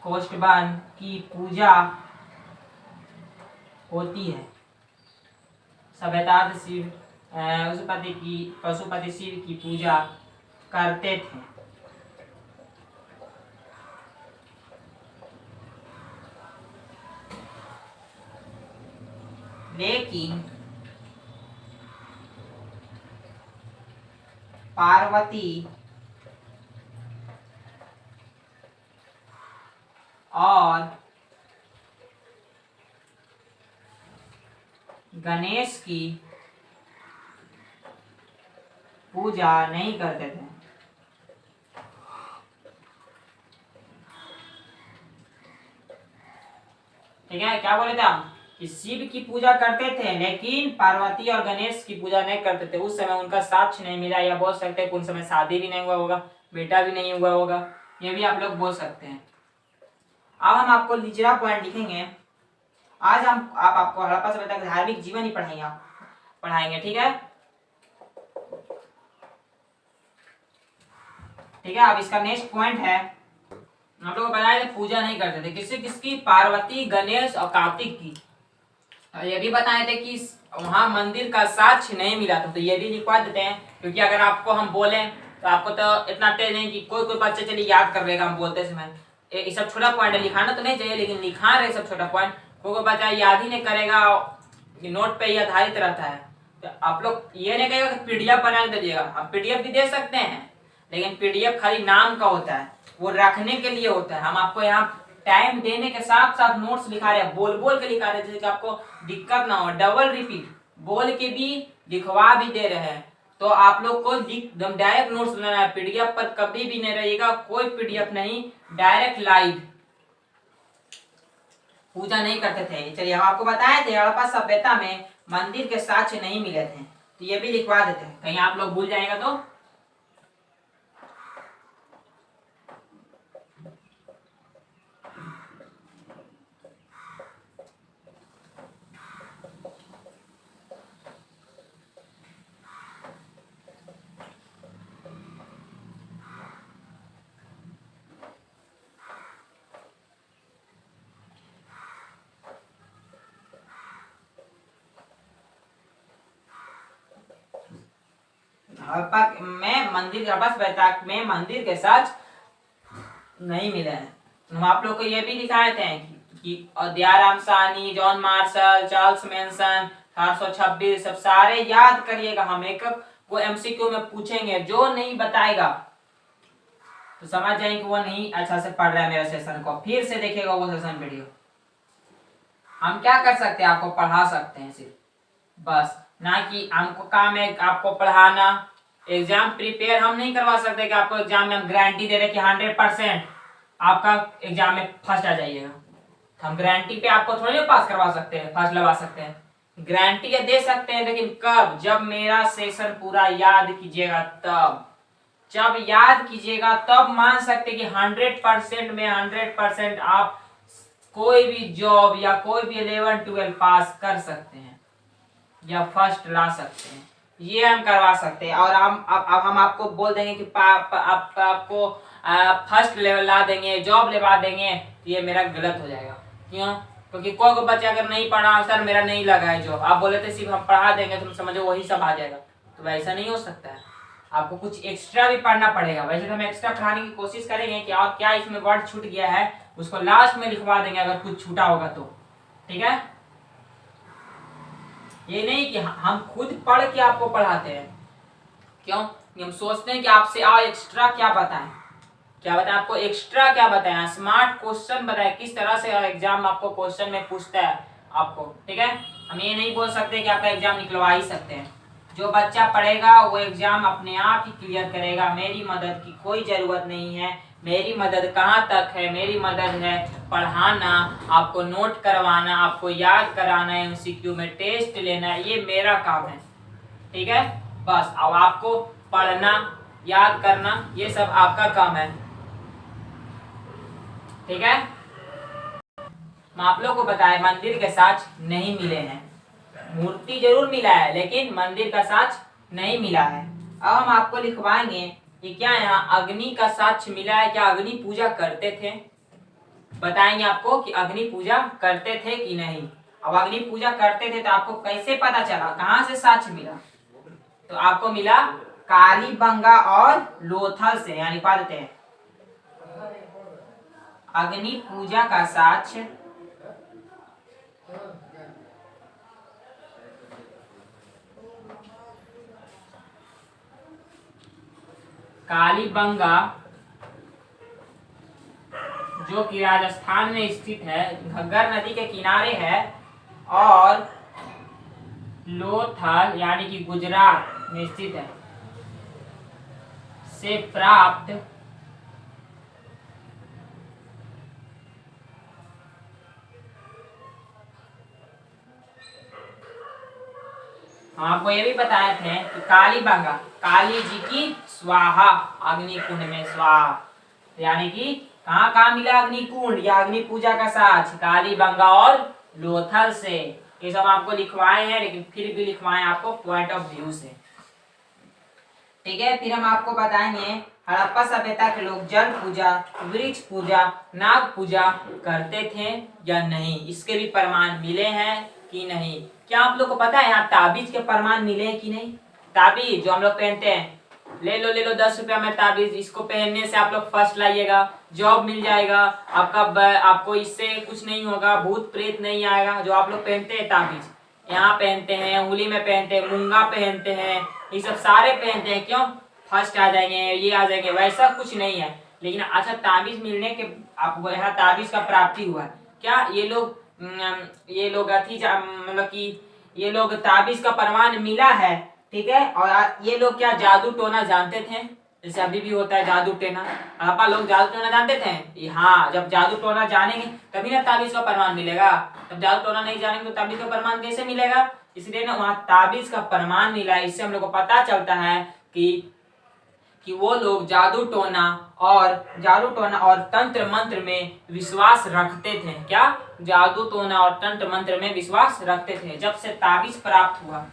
कोष्ठवन की पूजा होती है। सभ्यता शिव पशुपति शिव की पूजा करते थे। लेकिन पार्वती और गणेश की पूजा नहीं करते थे। ठीक है, क्या बोले थे हम कि शिव की पूजा करते थे लेकिन पार्वती और गणेश की पूजा नहीं करते थे। उस समय उनका साक्ष्य नहीं मिला, या बोल सकते हैं उन समय शादी भी नहीं हुआ होगा, बेटा भी नहीं हुआ होगा, ये भी आप लोग बोल सकते हैं। अब हम आपको निचला पॉइंट लिखेंगे। आज हम आपको हड़प्पा सभ्यता का धार्मिक जीवन ही पढ़ाएंगे, ठीक है। ठीक है, अब इसका नेक्स्ट पॉइंट है, हम लोग को बताया था पूजा नहीं करते थे किसकी? पार्वती, गणेश और कार्तिक की। ये भी बताए थे कि वहां मंदिर का साक्ष्य नहीं मिला था, तो ये भी लिखवा देते हैं, क्योंकि अगर आपको हम बोले तो आपको तो इतना तेज नहीं कि कोई बच्चा चलिए याद कर लेगा हम बोलते समय। ये सब छोटा पॉइंट है, लिखाना तो नहीं चाहिए, लेकिन लिखा रहे सब छोटा पॉइंट, कोई बच्चा याद ही नहीं करेगा, नोट पे ही आधारित रहता है। तो आप लोग ये नहीं कहेगा कि पीडीएफ बना के दे दिएगा, आप पीडीएफ भी दे सकते हैं, लेकिन पीडीएफ खाली नाम का होता है, वो रखने के लिए होता है। हम आपको यहाँ टाइम देने के साथ साथ नोट्स लिखा रहे हैं, बोल बोल के लिखा रहे हैं, जैसे कि आपको दिक्कत ना हो, डबल रिपीट बोल के भी लिखवा भी दे रहे हैं। तो आप लोग को डायरेक्ट नोट्स बनाना है, पीडीएफ पर कभी भी नहीं रहेगा, कोई पीडीएफ नहीं, डायरेक्ट लाइव। पूजा नहीं करते थे। चलिए हम आपको बताए थे हड़प्पा सभ्यता में मंदिर के साक्ष्य नहीं मिले थे, तो ये भी लिखवा देते हैं, कहीं आप लोग भूल जाएगा तो। हड़प्पा में मंदिर, हड़प्पा सभ्यता में मंदिर के साथ नहीं मिले हैं। हम आप लोग को ये भी दिखाए थे कि Dayaram Sahni, John Marshall, Charles Manson, 1826, सब सारे याद करिएगा। हम एक वो एमसीक्यू में पूछेंगे, जो नहीं बताएगा तो समझ जाएंगे कि वो नहीं अच्छा से पढ़ रहा है मेरा सेशन को, फिर से देखेगा वो सेशन वीडियो। हम क्या कर सकते हैं, आपको पढ़ा सकते हैं सिर्फ, बस, ना कि हमको काम है आपको पढ़ाना। एग्जाम प्रिपेयर हम नहीं करवा सकते कि आपको एग्जाम में हम गारंटी दे रहे कि 100% आपका एग्जाम में फर्स्ट आ जाइएगा। हम गारंटी पे आपको थोड़ी पास करवा सकते हैं, फर्स्ट लगा सकते हैं। गारंटी या दे सकते हैं, लेकिन कब? जब मेरा सेशन पूरा याद कीजिएगा तब। जब याद कीजिएगा तब मान सकते कि 100% में 100% आप कोई भी जॉब या कोई भी 11-12 पास कर सकते हैं। या फर्स्ट ला सकते हैं, ये हम करवा सकते हैं। और अब हम आपको बोल देंगे कि आपको फर्स्ट लेवल ला देंगे, जॉब लेवा देंगे, तो ये मेरा गलत हो जाएगा। क्यों? क्योंकि कोई को बच्चा अगर नहीं पढ़ा, सर मेरा नहीं लगा है जॉब, आप बोले थे सिर्फ हम पढ़ा देंगे, तुम समझो वही सब आ जाएगा, तो वैसा नहीं हो सकता है। आपको कुछ एक्स्ट्रा भी पढ़ना पड़ेगा। वैसे तो हम एक्स्ट्रा पढ़ाने की कोशिश करेंगे कि और क्या इसमें वर्ड छूट गया है उसको लास्ट में लिखवा देंगे अगर कुछ छूटा होगा तो, ठीक है। ये नहीं कि हम खुद पढ़ के आपको पढ़ाते हैं। क्यों? हम सोचते हैं कि आपसे और एक्स्ट्रा क्या बताएं, आपको एक्स्ट्रा क्या बताएं, स्मार्ट क्वेश्चन बताएं, किस तरह से एग्जाम आपको क्वेश्चन में पूछता है आपको, ठीक है। हम ये नहीं बोल सकते कि आपका एग्जाम निकलवा ही सकते हैं। जो बच्चा पढ़ेगा वो एग्जाम अपने आप ही क्लियर करेगा, मेरी मदद की कोई जरूरत नहीं है। मेरी मदद कहाँ तक है? मेरी मदद है पढ़ाना, आपको नोट करवाना, आपको याद कराना, एमसीक्यू में टेस्ट लेना, ये मेरा काम है, ठीक है। बस अब आपको पढ़ना, याद करना, ये सब आपका काम है, ठीक है। मैं आप लोग को बताया मंदिर के साक्ष नहीं मिले हैं, मूर्ति जरूर मिला है लेकिन मंदिर का साक्ष नहीं मिला है। अब हम आपको लिखवाएंगे कि क्या यहाँ अग्नि का साक्ष्य मिला है, क्या अग्नि पूजा करते थे, बताएंगे आपको कि अग्नि पूजा करते थे कि नहीं। अब अग्नि पूजा करते थे तो आपको कैसे पता चला, कहाँ से साक्ष्य मिला? तो आपको मिला कालीबंगा और लोथल से, यानी पढ़ देते हैं अग्नि पूजा का साक्ष्य कालीबंगा, जो कि राजस्थान में स्थित है, घग्गर नदी के किनारे है, और लोथल यानी कि गुजरात में स्थित है, से प्राप्त आपको ये भी बताए थे कि कालीबंगा, काली जी की स्वाहा, अग्नि कुंड में स्वाहा, यानी कि कहाँ कहाँ मिला अग्नि कुंड या अग्नि पूजा का साक्ष्य? कालीबंगा और लोथल से। ये सब आपको लिखवाए हैं लेकिन फिर भी लिखवाए आपको पॉइंट ऑफ व्यू से, ठीक है। फिर हम आपको बताएंगे हड़प्पा सभ्यता के लोग जल पूजा, वृक्ष पूजा, नाग पूजा करते थे या नहीं, इसके भी प्रमाण मिले हैं कि नहीं। क्या आप लोग को पता है यहाँ ताबीज के प्रमाण मिले हैं कि नहीं? ताबीज जो हम लोग पहनते हैं, ले लो 10 रुपया में ताबीज, इसको पहनने से आप लोग फर्स्ट लाइएगा, जॉब मिल जाएगा आपको इससे कुछ नहीं होगा, भूत प्रेत नहीं आएगा। जो आप लोग पहनते हैं ताबीज, यहाँ पहनते हैं, उंगली में पहनते हैं, मूंगा पहनते हैं, ये सब सारे पहनते हैं, क्यों? फर्स्ट आ जाएंगे, ये आ जाएंगे, वैसा कुछ नहीं है। लेकिन अच्छा ताबीज मिलने के आपको यहाँ ताबीज का प्राप्ति हुआ, क्या ये लोग मतलब कि ये लोग ताबीज का प्रमाण मिला है, ठीक है। और ये लोग क्या जादू टोना जानते थे? जैसे अभी भी होता है जादू टोना, हड़प्पा लोग जादू टोना जानते थे? हाँ, जब जादू टोना जानेंगे तभी ना ताबीज का प्रमाण मिलेगा। जब जादू टोना नहीं जानेंगे तो ताबीज का प्रमाण कैसे मिलेगा? इसलिए ना वहाँ ताबीज का प्रमाण मिला है। इससे हम लोग को पता चलता है कि वो लोग जादू टोना और तंत्र मंत्र में विश्वास रखते थे। क्या? जादू टोना और तंत्र मंत्र में विश्वास रखते थे। जब से ताबीज प्राप्त हुआ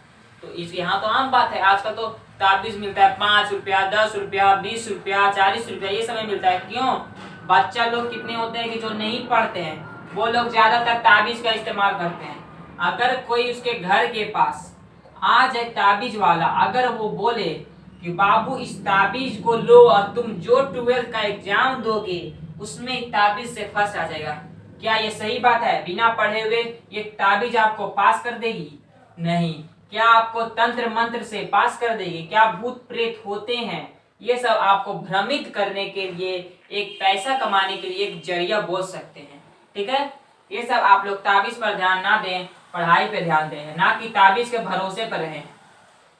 तो इस यहाँ तो आम बात है, आजकल तो ताबीज मिलता है 5 रुपया, 10 रुपया, 20 रुपया, 40 रुपया, ये समय मिलता है। क्यों? बच्चा लोग कितने होते हैं कि जो नहीं पढ़ते हैं, वो लोग ज्यादातर ताबीज का इस्तेमाल करते हैं। अगर कोई उसके घर के पास आ जाए ताबीज वाला, अगर वो बोले कि बाबू इस ताबीज को लो और तुम जो 12th का एग्जाम दोगे उसमें ताबीज से फर्स्ट आ जाएगा, क्या ये सही बात है? बिना पढ़े हुए ये ताबीज आपको पास कर देगी? नहीं। क्या आपको तंत्र मंत्र से पास कर देगी? क्या भूत प्रेत होते हैं? ये सब आपको भ्रमित करने के लिए, एक पैसा कमाने के लिए एक जरिया बोल सकते हैं, ठीक है। ये सब आप लोग ताबीज पर ध्यान ना दें, पढ़ाई पे ध्यान दें, ना कि ताबीज के भरोसे पर रहें।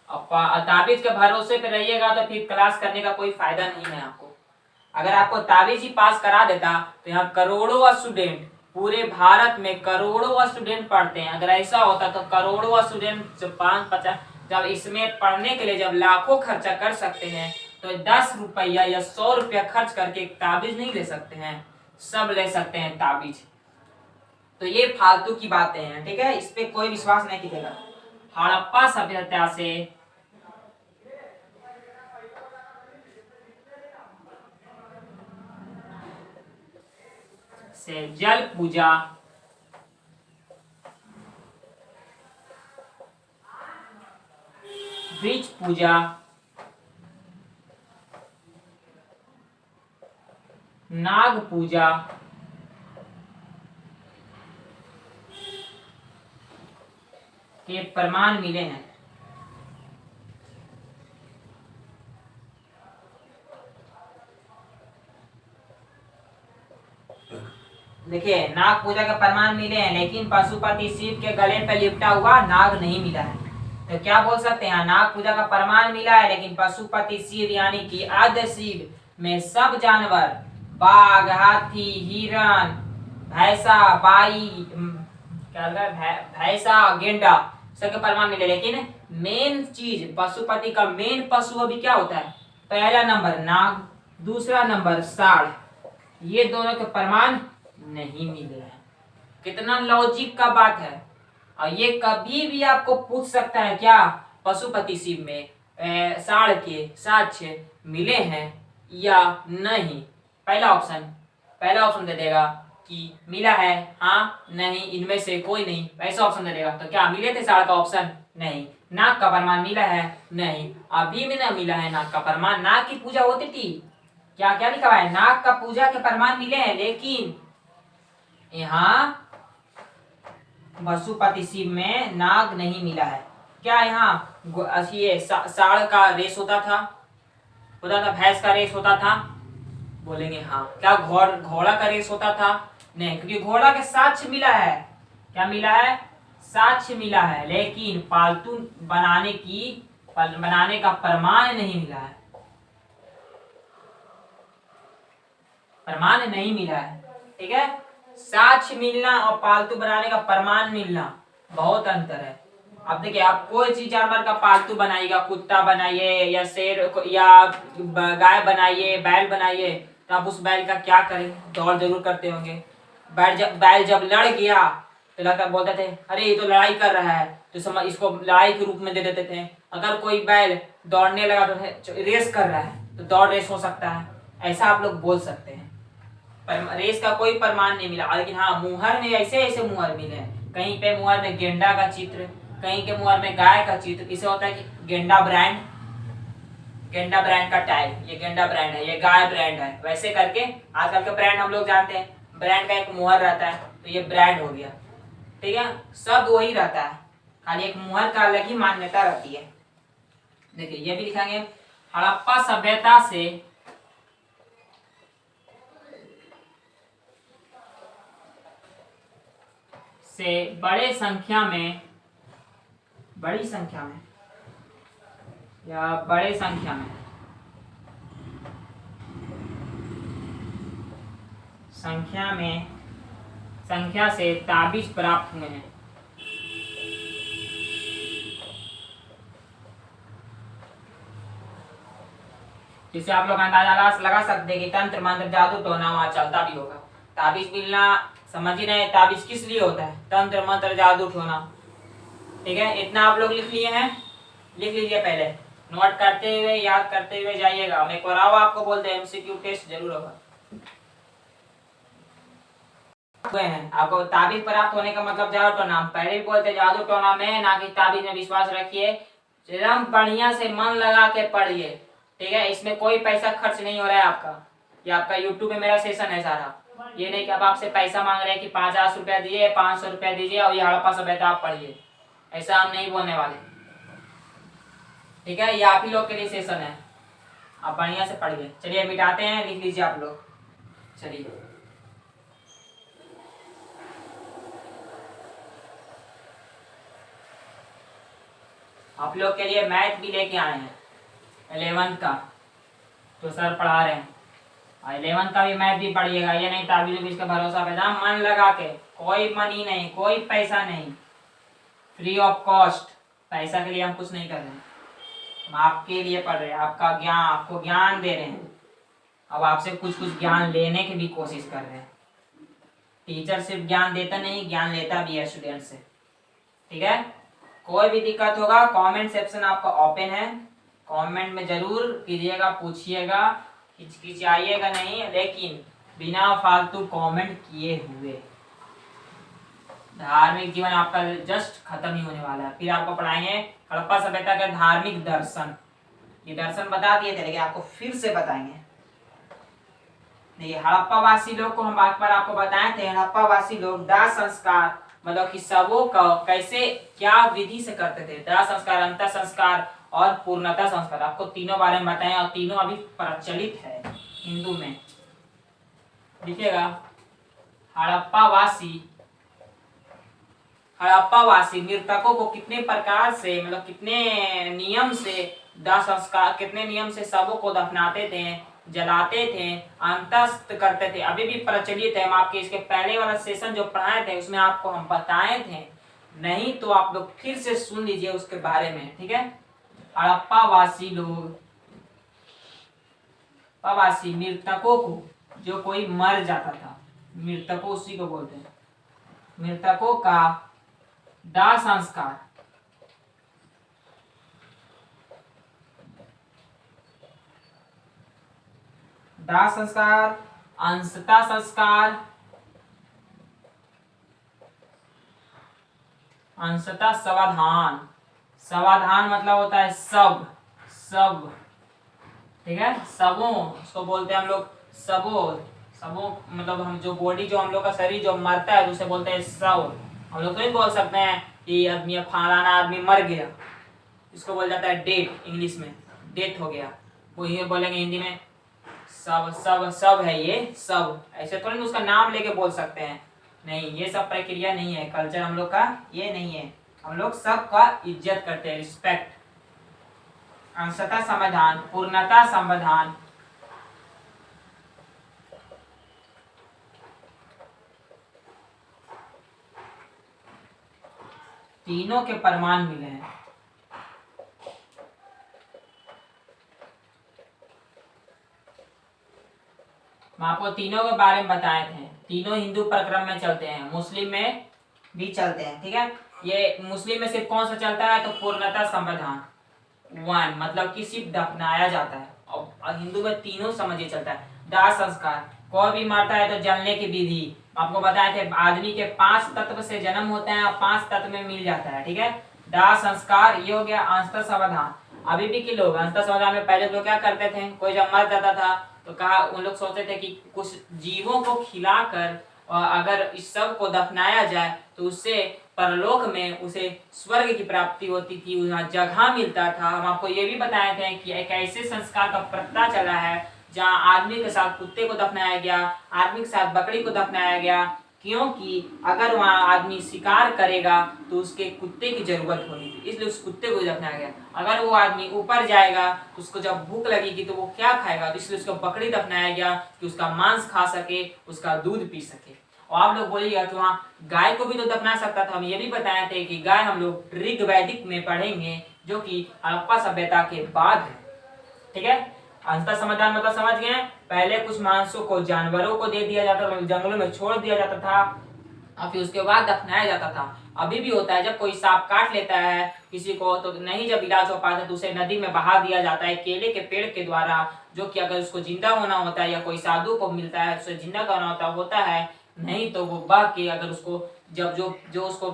ताबीज के भरोसे पे रहिएगा तो फिर क्लास करने का कोई फायदा नहीं है आपको। अगर आपको ताबीज ही पास करा देता तो यहाँ करोड़ों स्टूडेंट, पूरे भारत में करोड़ों स्टूडेंट पढ़ते हैं। अगर ऐसा होता तो करोड़ों स्टूडेंट जब 5-50 जब इसमें पढ़ने के लिए जब लाखों खर्चा कर सकते हैं तो 10 रुपया या 100 रुपया खर्च करके एक ताबीज नहीं ले सकते हैं? सब ले सकते हैं ताबीज। तो ये फालतू की बातें हैं, ठीक है, इस पे कोई विश्वास नहीं कीजिएगा। हड़प्पा सभ्यता से जल पूजा, वृक्ष पूजा, नाग पूजा, के प्रमाण मिले हैं। देखिए, नाग पूजा के प्रमाण मिले हैं, लेकिन पशुपति शिव के गले पे लिपटा हुआ नाग नहीं मिला है। तो क्या बोल सकते हैं, नाग पूजा का प्रमाण मिला है, लेकिन पशुपति शिव यानी कि आद्य शिव में सब जानवर, बाघ, हाथी, हिरण, भैंसा, बाई, भैंसा, गेंडा, सबके प्रमाण मिले। लेकिन मेन चीज, पशुपति का मेन पशु अभी क्या होता है, पहला नंबर नाग, दूसरा नंबर साढ़, ये दोनों के प्रमाण नहीं मिले हैं। कितना लॉजिक का बात है। और ये कभी भी आपको पूछ सकता है, क्या पशुपति शिव में साढ़ के साक्ष्य मिले हैं या नहीं। पहला ऑप्शन दे देगा कि मिला है, हाँ, नहीं, इनमें से कोई नहीं, ऐसा ऑप्शन दे देगा। तो क्या मिले थे साढ़ का ऑप्शन, नहीं। नाग का प्रमाण मिला है, नहीं, अभी भी नहीं मिला है नाग का प्रमाण। नाग की पूजा होती थी, क्या क्या लिखा है, नाग का पूजा के प्रमाण मिले हैं, लेकिन यहाँ पशुपति शिव में नाग नहीं मिला है। क्या यहाँ ये साढ़ का रेस होता था, भैंस का रेस होता था, बोलेंगे हाँ। क्या घोड़ा का रेस होता था, नहीं, क्योंकि घोड़ा के साक्ष्य मिला है। क्या मिला है, साक्ष्य मिला है, लेकिन पालतू बनाने का प्रमाण नहीं मिला है, प्रमाण नहीं मिला है। ठीक है, साक्ष्य मिलना और पालतू बनाने का प्रमाण मिलना बहुत अंतर है। अब देखिए, आप कोई चीज जानवर का पालतू बनाइएगा, कुत्ता बनाइए या शेर या गाय बनाइए, बैल बनाइए, तो आप उस बैल का क्या करें, दौड़ जरूर करते होंगे। बैल जब लड़ गया तो लगता बोलते थे, अरे ये तो लड़ाई कर रहा है, तो समझ इसको लड़ाई के रूप में दे देते थे। अगर कोई बैल दौड़ने लगा तो रेस कर रहा है, तो दौड़ रेस हो सकता है, ऐसा आप लोग बोल सकते हैं। रेस का कोई प्रमाण नहीं मिला। लेकिन हाँ, मुहर में ऐसे ऐसे मुहर मिले हैं, कहीं पे मुहर में गेंडा का चित्र, कहीं के मुहर में गाय का चित्र। इसे होता है कि गेंडा ब्रांड का टाइप, ये गेंडा ब्रांड है, ये गाय ब्रांड है, वैसे करके आजकल के ब्रांड हम लोग जानते हैं, ब्रांड का एक मुहर रहता है, तो ये ब्रांड हो गया। ठीक है, सब वही रहता है, खाली एक मुहर का अलग ही मान्यता रहती है। देखिए, ये भी लिखेंगे, हड़प्पा सभ्यता से बड़ी संख्या में संख्या से ताबीज प्राप्त हुए हैं। जिससे आप लोग अंदाजा लगा सकते हैं कि तंत्र मंत्र जादू टोना वहां चलता भी होगा। ताबीज मिलना समझ ही नहीं, ताबीज किस लिए होता है, तंत्र मंत्र जादू टोना। ठीक है, इतना आप लोग लिख लिए हैं, लिख लीजिए, पहले नोट करते हुए याद करते हुए जाइएगा। हम एक बार आपको बोलते हैं, एमसीक्यू टेस्ट जरूर होगा। हैं आपको ताबीज प्राप्त होने का मतलब जादू टोना, पहले भी बोलते जादू टोना में ना कि ताबीज में विश्वास रखिए, एकदम बढ़िया से मन लगा के पढ़िए। ठीक है, इसमें कोई पैसा खर्च नहीं हो रहा है आपका, ये आपका यूट्यूब में मेरा सेशन है सारा। ये नहीं कि अब आपसे पैसा मांग रहे हैं कि 50 रुपया दिए, 500 रुपया दीजिए और ये हड़प्पा सभ्यता आप पढ़िए, ऐसा हम नहीं बोलने वाले। ठीक है, ये आप ही लोग के लिए सेशन है, आप बढ़िया से पढ़िए। चलिए मिटाते हैं, लिख लीजिए आप लोग। चलिए, आप लोग के लिए मैथ भी लेके आए हैं 11th का, तो सर पढ़ा रहे हैं, और 11th का भी मैथ भी पढ़िएगा। ये नहीं ताबीज का भरोसा पैदा, मन लगा के, कोई मनी नहीं, कोई पैसा नहीं, फ्री ऑफ कॉस्ट। पैसा के लिए हम कुछ नहीं कर रहे हैं, हम आपके लिए पढ़ रहे हैं, आपको ज्ञान दे रहे हैं। अब आपसे कुछ ज्ञान लेने की भी कोशिश कर रहे हैं। टीचर सिर्फ ज्ञान देता नहीं, ज्ञान लेता भी है स्टूडेंट से। ठीक है, कोई भी दिक्कत होगा कमेंट सेक्शन आपका ओपन है, कमेंट में जरूर कीजिएगा, पूछिएगा, हिचकिचाइएगा नहीं, लेकिन बिना फालतू कमेंट किए हुए। धार्मिक जीवन आपका जस्ट खत्म ही होने वाला है। फिर आपको पढ़ाएंगे हड़प्पा सभ्यता के धार्मिक दर्शन। ये दर्शन बता दिए थे लेकिन आपको फिर से बताएंगे। देखिए हड़प्पावासी लोग को हम बात पर आपको बताए थे, हड़प्पावासी लोग दाह संस्कार मतलब कि शवों का कैसे क्या विधि से करते थे, दाह संस्कार, अंत संस्कार और पूर्णता संस्कार, आपको तीनों बारे में बताएं और तीनों अभी प्रचलित है हिंदू में। देखिएगा हड़प्पावासी मृतकों को कितने प्रकार से मतलब कितने नियम से दाह संस्कार, कितने नियम से शवों को दफनाते थे, जलाते थे, अंतस्त करते थे, अभी भी प्रचलित है। हम आपके इसके पहले वाला सेशन जो पढ़ाए थे उसमें आपको हम बताए थे, नहीं तो आप लोग फिर से सुन लीजिए उसके बारे में, ठीक है। हड़प्पावासी लोग प्रवासी मृतकों को, जो कोई मर जाता था, मृतकों उसी को बोलते हैं, मृतकों का दाह संस्कार, दाह संस्कार, अंशता संस्कार, अंशता समाधान, समाधान मतलब होता है सब, सब, ठीक है, सबों उसको बोलते हैं हम लोग, सबों, सबों मतलब हम जो बॉडी, जो हम लोग का शरीर जो मरता है उसे बोलते हैं शव। हम लोग तो नहीं बोल सकते हैं कि आदमी फलाना आदमी मर गया, इसको बोल जाता है डेथ, इंग्लिश में डेथ हो गया, वो ये बोलेंगे हिंदी में सब, सब सब है ये सब, ऐसे थोड़ी ना उसका नाम लेके बोल सकते हैं, नहीं, ये सब प्रक्रिया नहीं है, कल्चर हम लोग का ये नहीं है, हम लोग सबका इज्जत करते हैं, रिस्पेक्ट। अंशतः समाधान, पूर्णता समाधान, तीनों के प्रमाण मिले हैं। मैं आपको तीनों के बारे में बताए थे, तीनों हिंदू प्रक्रम में चलते हैं, मुस्लिम में भी चलते हैं, ठीक है। ये मुस्लिम में सिर्फ कौन सा चलता है, तो पूर्णता समाधान वन, मतलब कि सिर्फ दफनाया जाता है, और हिंदू में तीनों समझिए चलता है। दाह संस्कार, कोई भी मरता है तो जलने की विधि आपको बताए थे, आदमी के 5 तत्व से जन्म होता है और 5 तत्व में मिल जाता है, ठीक है। दाह संस्कार ये हो गया। अंशतः समाधान, अभी भी के लोग अंशतः समाधान में पहले लोग क्या करते थे, कोई जब मर जाता था तो कहा उन लोग सोचते थे कि कुछ जीवों को खिलाकर अगर इस सब को दफनाया जाए तो उससे परलोक में उसे स्वर्ग की प्राप्ति होती थी, वहाँ जगह मिलता था। हम आपको ये भी बताए थे कि एक ऐसे संस्कार का पता चला है जहाँ आदमी के साथ कुत्ते को दफनाया गया, आदमी के साथ बकरी को दफनाया गया, क्योंकि अगर वहाँ आदमी शिकार करेगा तो उसके कुत्ते की जरूरत होगी, इसलिए उस कुत्ते को दफनाया गया। अगर वो आदमी ऊपर जाएगा तो उसको जब भूख लगेगी तो वो क्या खाएगा, तो इसलिए उसको बकरी दफनाया गया कि उसका मांस खा सके, उसका दूध पी सके। और आप लोग बोलिएगा तो वहाँ गाय को भी तो दफना सकता था, हम ये भी बताए थे कि गाय हम लोग ऋग वैदिक में पढ़ेंगे, जो कि हड़प्पा सभ्यता के बाद है, ठीक है। अंशतः समाधान मतलब समझ गए, पहले कुछ मांसों को जानवरों को दे दिया जाता था, जंगलों में छोड़ दिया जाता था, और फिर उसके बाद दफनाया जाता था। अभी भी होता है, जब कोई सांप काट लेता है किसी को तो नहीं जब इलाज हो पाता तो उसे नदी में बहा दिया जाता है केले के पेड़ के द्वारा, जो कि अगर उसको जिंदा होना होता है या कोई साधु को मिलता है उसे जिंदा करना होता है, नहीं तो वो बह के अगर उसको जब जो उसको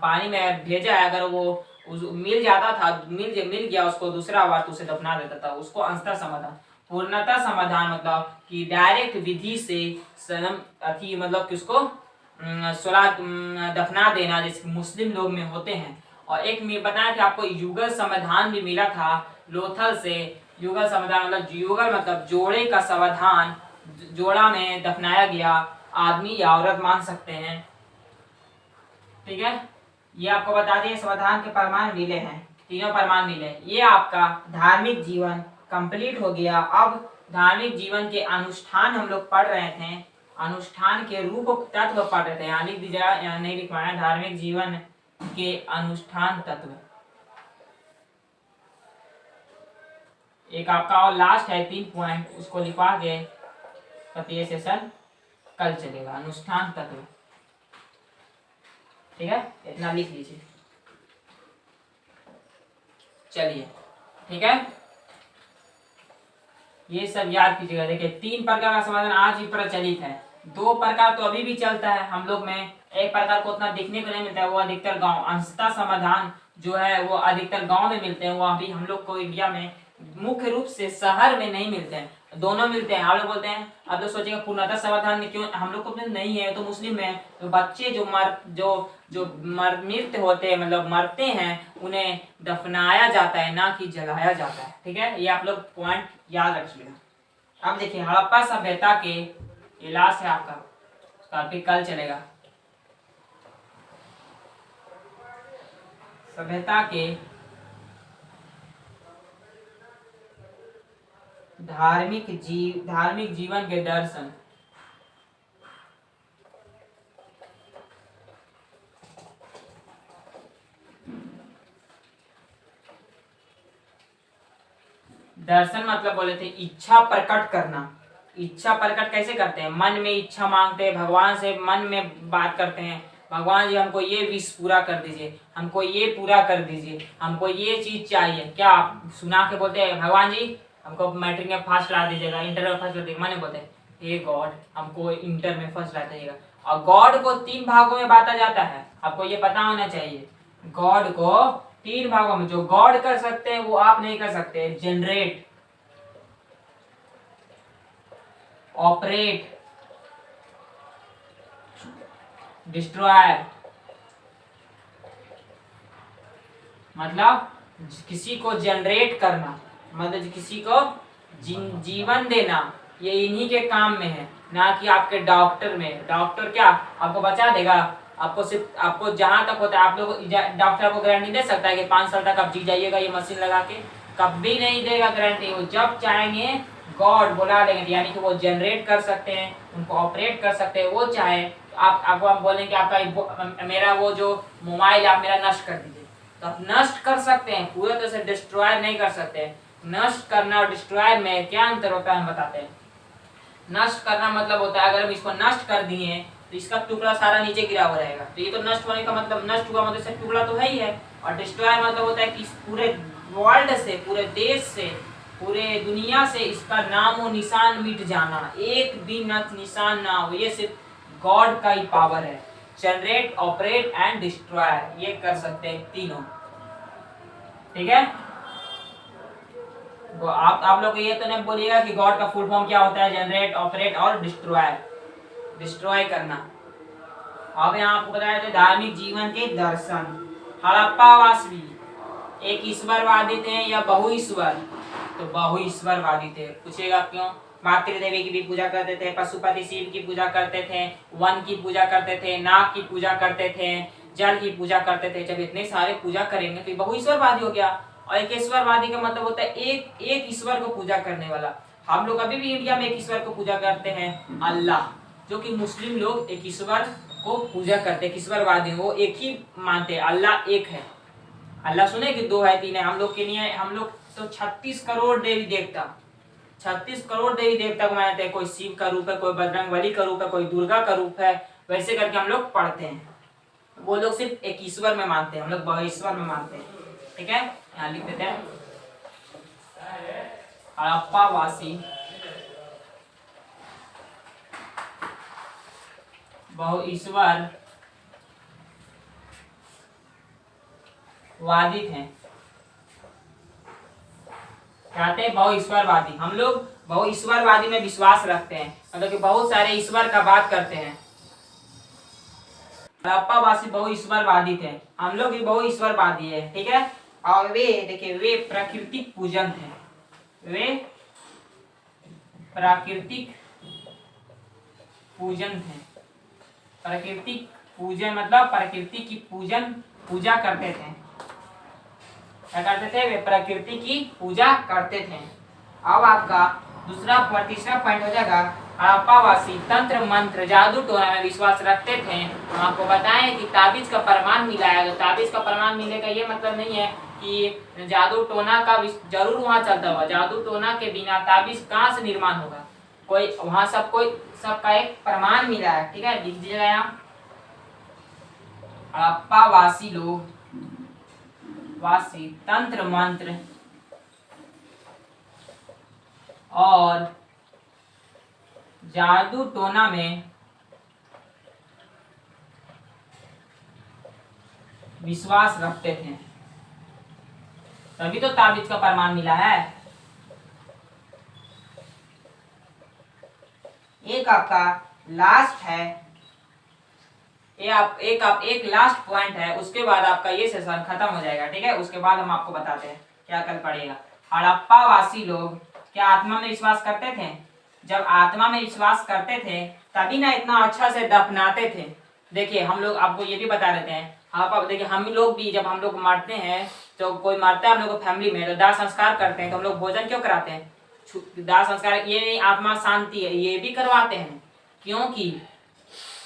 पानी में भेजा है अगर वो मिल जाता था, मिल गया उसको दूसरा बार तो उसे दफना देता था, उसको अंशतः समाधान। पूर्णता समाधान मतलब कि डायरेक्ट विधि से सनम अथी मतलब कि उसको दफना देना, जैसे मुस्लिम लोग में होते हैं। और एक में बताया था आपको युगल समाधान भी मिला था लोथल से। युगल समाधान मतलब युगल मतलब जोड़े का समाधान, जोड़ा में दफनाया गया आदमी या औरत मान सकते हैं, ठीक है। ये आपको बता दिए समाधान के प्रमाण मिले हैं, तीनों प्रमाण मिले। ये आपका धार्मिक जीवन कंप्लीट हो गया। अब धार्मिक जीवन के अनुष्ठान हम लोग पढ़ रहे थे, अनुष्ठान के रूप तत्व पढ़ रहे थे, यहाँ लिख दीजिएगा, यहाँ नहीं लिखवाया, धार्मिक जीवन के अनुष्ठान तत्व। एक आपका और लास्ट है 3 पॉइंट, उसको लिखवा के तब ये सेशन कल चलेगा, अनुष्ठान तत्व, ठीक है, इतना लिख लीजिए। चलिए ठीक है, ये सब याद कीजिएगा। देखिए 3 प्रकार का समाधान आज भी प्रचलित है, 2 प्रकार तो अभी भी चलता है हम लोग में, एक प्रकार को उतना देखने को नहीं मिलता है, वो अधिकतर गांव अंशतः समाधान जो है वो अधिकतर गांव में मिलते हैं, वो अभी हम लोग को इंडिया में मुख्य रूप से शहर में नहीं मिलते हैं, दोनों मिलते हैं। आप लोग बोलते हैं, आप लोग सोचेंगे पूर्णतः समाधान में क्यों हम लोग को नहीं है, तो मुस्लिम में तो बच्चे जो मृत होते हैं, मतलब मरते हैं, उन्हें दफनाया जाता है, ना कि जलाया जाता है। ठीक है, ये आप लोग पॉइंट याद रखिएगा। अब देखिए हड़प्पा सभ्यता के इलाज है आपका टॉपिक कल चलेगा। सभ्यता के धार्मिक जीवन के दर्शन। दर्शन मतलब बोले थे इच्छा प्रकट करना। इच्छा प्रकट कैसे करते हैं? मन में इच्छा मांगते हैं, भगवान से मन में बात करते हैं, भगवान जी हमको ये विश पूरा कर दीजिए, हमको ये पूरा कर दीजिए, हमको ये चीज चाहिए। क्या आप सुना के बोलते हैं भगवान जी हमको मैट्रिक में फर्स्ट ला दीजिएगा, इंटर में फर्स्ट ला दीजिएगा, मैंने बोलते हैं हे गॉड हमको इंटर में फर्स्ट ला दीजिएगा। और गॉड को 3 भागों में बांटा जाता है, आपको ये पता होना चाहिए। गॉड को 3 भागों में, जो गॉड कर सकते हैं वो आप नहीं कर सकते। Generate, operate, destroy. मतलब किसी को जनरेट करना, मतलब किसी को जीवन देना, ये इन्हीं के काम में है, ना कि आपके डॉक्टर में। डॉक्टर क्या आपको बचा देगा? आपको सिर्फ आपको जहां तक होता है, आप लोग डॉक्टर आपको गारंटी दे सकता है कि 5 साल तक आप जी जाइएगा ये मशीन लगा के? कभी नहीं देगा गारंटी। वो जब चाहेंगे गॉड बुला लेंगे, यानी कि वो जनरेट कर सकते हैं, उनको ऑपरेट कर सकते हैं। वो चाहे आपको हम बोलेंगे आपका मेरा वो जो मोबाइल आप मेरा नष्ट कर दीजिए, तो आप नष्ट कर सकते हैं, पूरे तरह से डिस्ट्रॉय नहीं कर सकते। नष्ट करना और डिस्ट्रॉय में क्या अंतर होता है हम बताते हैं। नष्ट करना मतलब होता है अगर हम इसको नष्ट कर दिए तो इसका टुकड़ा सारा नीचे गिरा हुआ रहेगा, तो ये तो नष्ट होने का मतलब, नष्ट हुआ मतलब सिर्फ टुकड़ा तो है ही है। और डिस्ट्रॉय मतलब होता है कि पूरे वर्ल्ड से, पूरे देश से, पूरे दुनिया से इसका नामो निशान मिट जाना, एक भी निशान ना हो। ये सिर्फ गॉड का ही पावर है। जनरेट, ऑपरेट एंड डिस्ट्रॉय, ये कर सकते हैं तीनों। ठीक है, आप लोग ये तो नहीं बोलिएगा कि गॉड का फुल फॉर्म क्या होता है। जनरेट, ऑपरेट और डिस्ट्रॉय, डिस्ट्रॉय करना। अब यहाँ आपको बताया थे धार्मिक जीवन के दर्शन। हड़प्पावासी एक ईश्वरवादी थे या बहुईश्वर? तो बहुईश्वरवादी थे। पूछेगा क्यों? मातृदेवी की भी पूजा करते थे, पशुपति शिव की पूजा करते थे, वन की पूजा करते थे, नाग की पूजा करते थे, जल की पूजा करते थे। जब इतने सारे पूजा करेंगे तो बहुईश्वरवादी हो गया। और एक ईश्वरवादी का मतलब होता है एक ईश्वर को पूजा करने वाला। हम लोग अभी भी इंडिया में एक ईश्वर को पूजा करते हैं, अल्लाह। जो कि मुस्लिम लोग एक ईश्वर को पूजा करते हैं, ईश्वरवादी वो एक ही मानते हैं, अल्लाह एक है। अल्लाह सुने कि 2 है 3 है? हम लोग के लिए हम लोग तो 36 करोड़ देवी देवता, 36 करोड़ देवी देवता को मानते हैं। कोई शिव का रूप है, कोई बजरंगबली का रूप है, कोई दुर्गा का रूप है, वैसे करके हम लोग पढ़ते हैं। वो लोग सिर्फ एक ईश्वर में मानते हैं, हम लोग बहुईश्वर में मानते हैं। ठीक है, यहाँ लिख देते हैं हड़प्पावासी बहुईश्वर वादी थे। कहते हैं बहुईश्वरवादी, हम लोग बहुईश्वरवादी में विश्वास रखते हैं, मतलब कि बहुत सारे ईश्वर का बात करते हैं। हड़प्पावासी बहुईश्वरवादी थे, हम लोग भी बहुईश्वरवादी है। ठीक है, और वे देखिए वे प्राकृतिक पूजन थे, वे प्राकृतिक पूजन थे। प्राकृतिक पूजन मतलब प्रकृति की पूजा करते थे। क्या करते थे? वे प्रकृति की पूजा करते थे। अब आपका तीसरा पॉइंट हो जाएगा, हड़प्पावासी तंत्र मंत्र जादू टोना में विश्वास रखते थे। हम आपको बताएं कि ताबीज का प्रमाण मिला है। तो ताबीज का प्रमाण मिलने का ये मतलब नहीं है कि जादू टोना का जरूर वहाँ चलता हुआ, जादू टोना के बिना ताबीज कहाँ से निर्माण होगा? कोई वहाँ सबका एक प्रमाण मिला है। ठीक है, लिख दीजिएगा यहाँ, हड़प्पावासी लोग वासी तंत्र मंत्र और जादू टोना में विश्वास रखते थे। तभी तो ताबीज का प्रमाण मिला है। एक आपका लास्ट है, एक लास्ट पॉइंट है, उसके बाद आपका ये सेशन खत्म हो जाएगा। ठीक है, उसके बाद हम आपको बताते हैं क्या कल पड़ेगा। हड़प्पा वासी लोग क्या आत्मा में विश्वास करते थे? जब आत्मा में विश्वास करते थे तभी ना इतना अच्छा से दफनाते थे। देखिए हम लोग आपको ये भी बता देते हैं, आप देखिए हम लोग भी जब हम लोग मरते हैं, तो कोई मरता है हम लोग फैमिली में, तो दाह संस्कार करते हैं, तो हम लोग भोजन क्यों कराते हैं? दाह संस्कार ये नहीं आत्मा शांति है, ये भी करवाते हैं, क्योंकि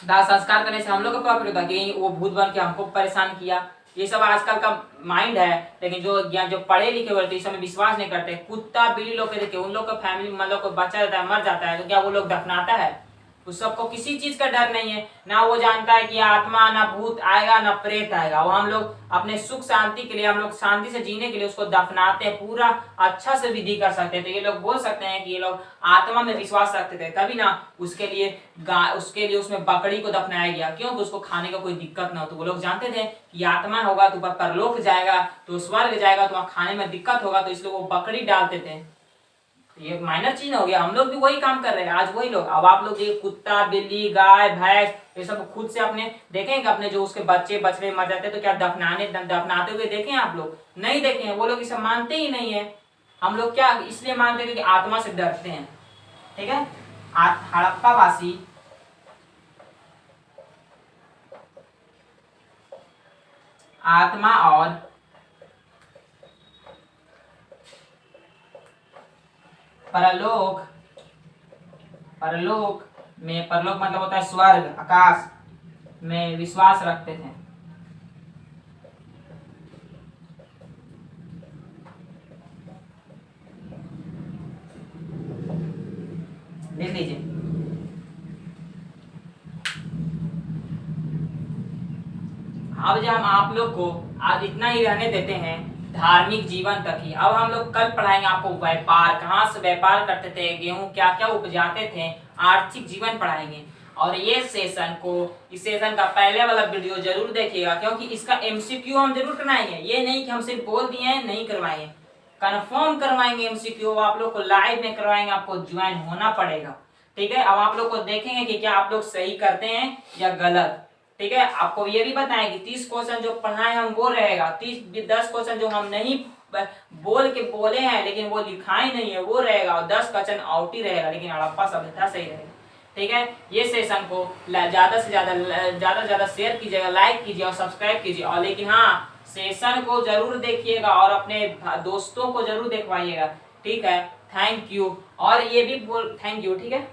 दाह संस्कार करने से हम लोग को प्रॉफिट होता है कि वो भूत बन के हमको परेशान किया। ये सब आजकल का माइंड है, लेकिन जो पढ़े लिखे हुए इस समय विश्वास नहीं करते। कुत्ता बिल्ली लोग के देखिए, उन लोग का फैमिली मतलब कोई बच्चा रहता है मर जाता है, तो क्या वो लोग दफनाता है? उस सबको किसी चीज का डर नहीं है, ना वो जानता है कि आत्मा ना भूत आएगा ना प्रेत आएगा। वो हम लोग अपने सुख शांति के लिए, हम लोग शांति से जीने के लिए उसको दफनाते हैं, पूरा अच्छा से विधि कर सकते हैं। तो ये लोग बोल सकते हैं कि ये लोग आत्मा में विश्वास रखते थे, तभी ना उसके लिए उसमें बकरी को दफनाया गया, क्योंकि उसको खाने का कोई दिक्कत ना हो। तो वो लोग जानते थे कि आत्मा होगा तो परलोक जाएगा, तो स्वर्ग जाएगा, तो वहां खाने में दिक्कत होगा, तो इसलिए वो बकरी डालते थे। ये माइनर चीज हो गया, हम लोग भी वही काम कर रहे हैं आज, वही लोग। अब आप लोग ये कुत्ता बिल्ली गाय भैंस ये सब खुद से अपने देखेंगे, अपने जो उसके बच्चे बछड़े मर जाते तो क्या दफनाते हुए देखे आप लोग? नहीं देखे हैं। वो लोग इसे मानते ही नहीं है। हम लोग क्या इसलिए मानते हैं क्योंकि आत्मा से डरते हैं। ठीक है, हड़प्पा वासी आत्मा और परलोक में, परलोक मतलब होता है स्वर्ग आकाश में विश्वास रखते थे। देख लीजिए, अब जब हम आप लोग को आज इतना ही रहने देते हैं धार्मिक जीवन तक ही। अब हम लोग कल पढ़ाएंगे आपको व्यापार, कहाँ से व्यापार करते थे, गेहूं क्या क्या उपजाते थे, आर्थिक जीवन पढ़ाएंगे। और ये सेशन को, इस सेशन का पहले वाला वीडियो जरूर देखिएगा, क्योंकि इसका एमसीक्यू हम जरूर करवाएंगे। ये नहीं कि हम सिर्फ बोल दिए हैं, नहीं करवाएंगे, कंफर्म करवाएंगे एमसीक्यू। आप लोग को लाइव में करवाएंगे, आपको ज्वाइन होना पड़ेगा। ठीक है, अब आप लोग को देखेंगे कि क्या आप लोग सही करते हैं या गलत। ठीक है, आपको ये भी बताएं कि 30 क्वेश्चन जो पढ़ाए हम वो रहेगा, 10 क्वेश्चन जो हम नहीं बोले हैं लेकिन वो लिखाए नहीं है वो रहेगा, और 10 क्वेश्चन आउट ही रहेगा, लेकिन हड़प्पा सभ्यता सही रहेगा। ठीक है, ये सेशन को ज्यादा से ज्यादा शेयर कीजिएगा, लाइक कीजिए और सब्सक्राइब कीजिए। और लेकिन हाँ, सेशन को जरूर देखिएगा और अपने दोस्तों को जरूर देखवाइएगा। ठीक है, थैंक यू। और ये भी थैंक यू। ठीक है।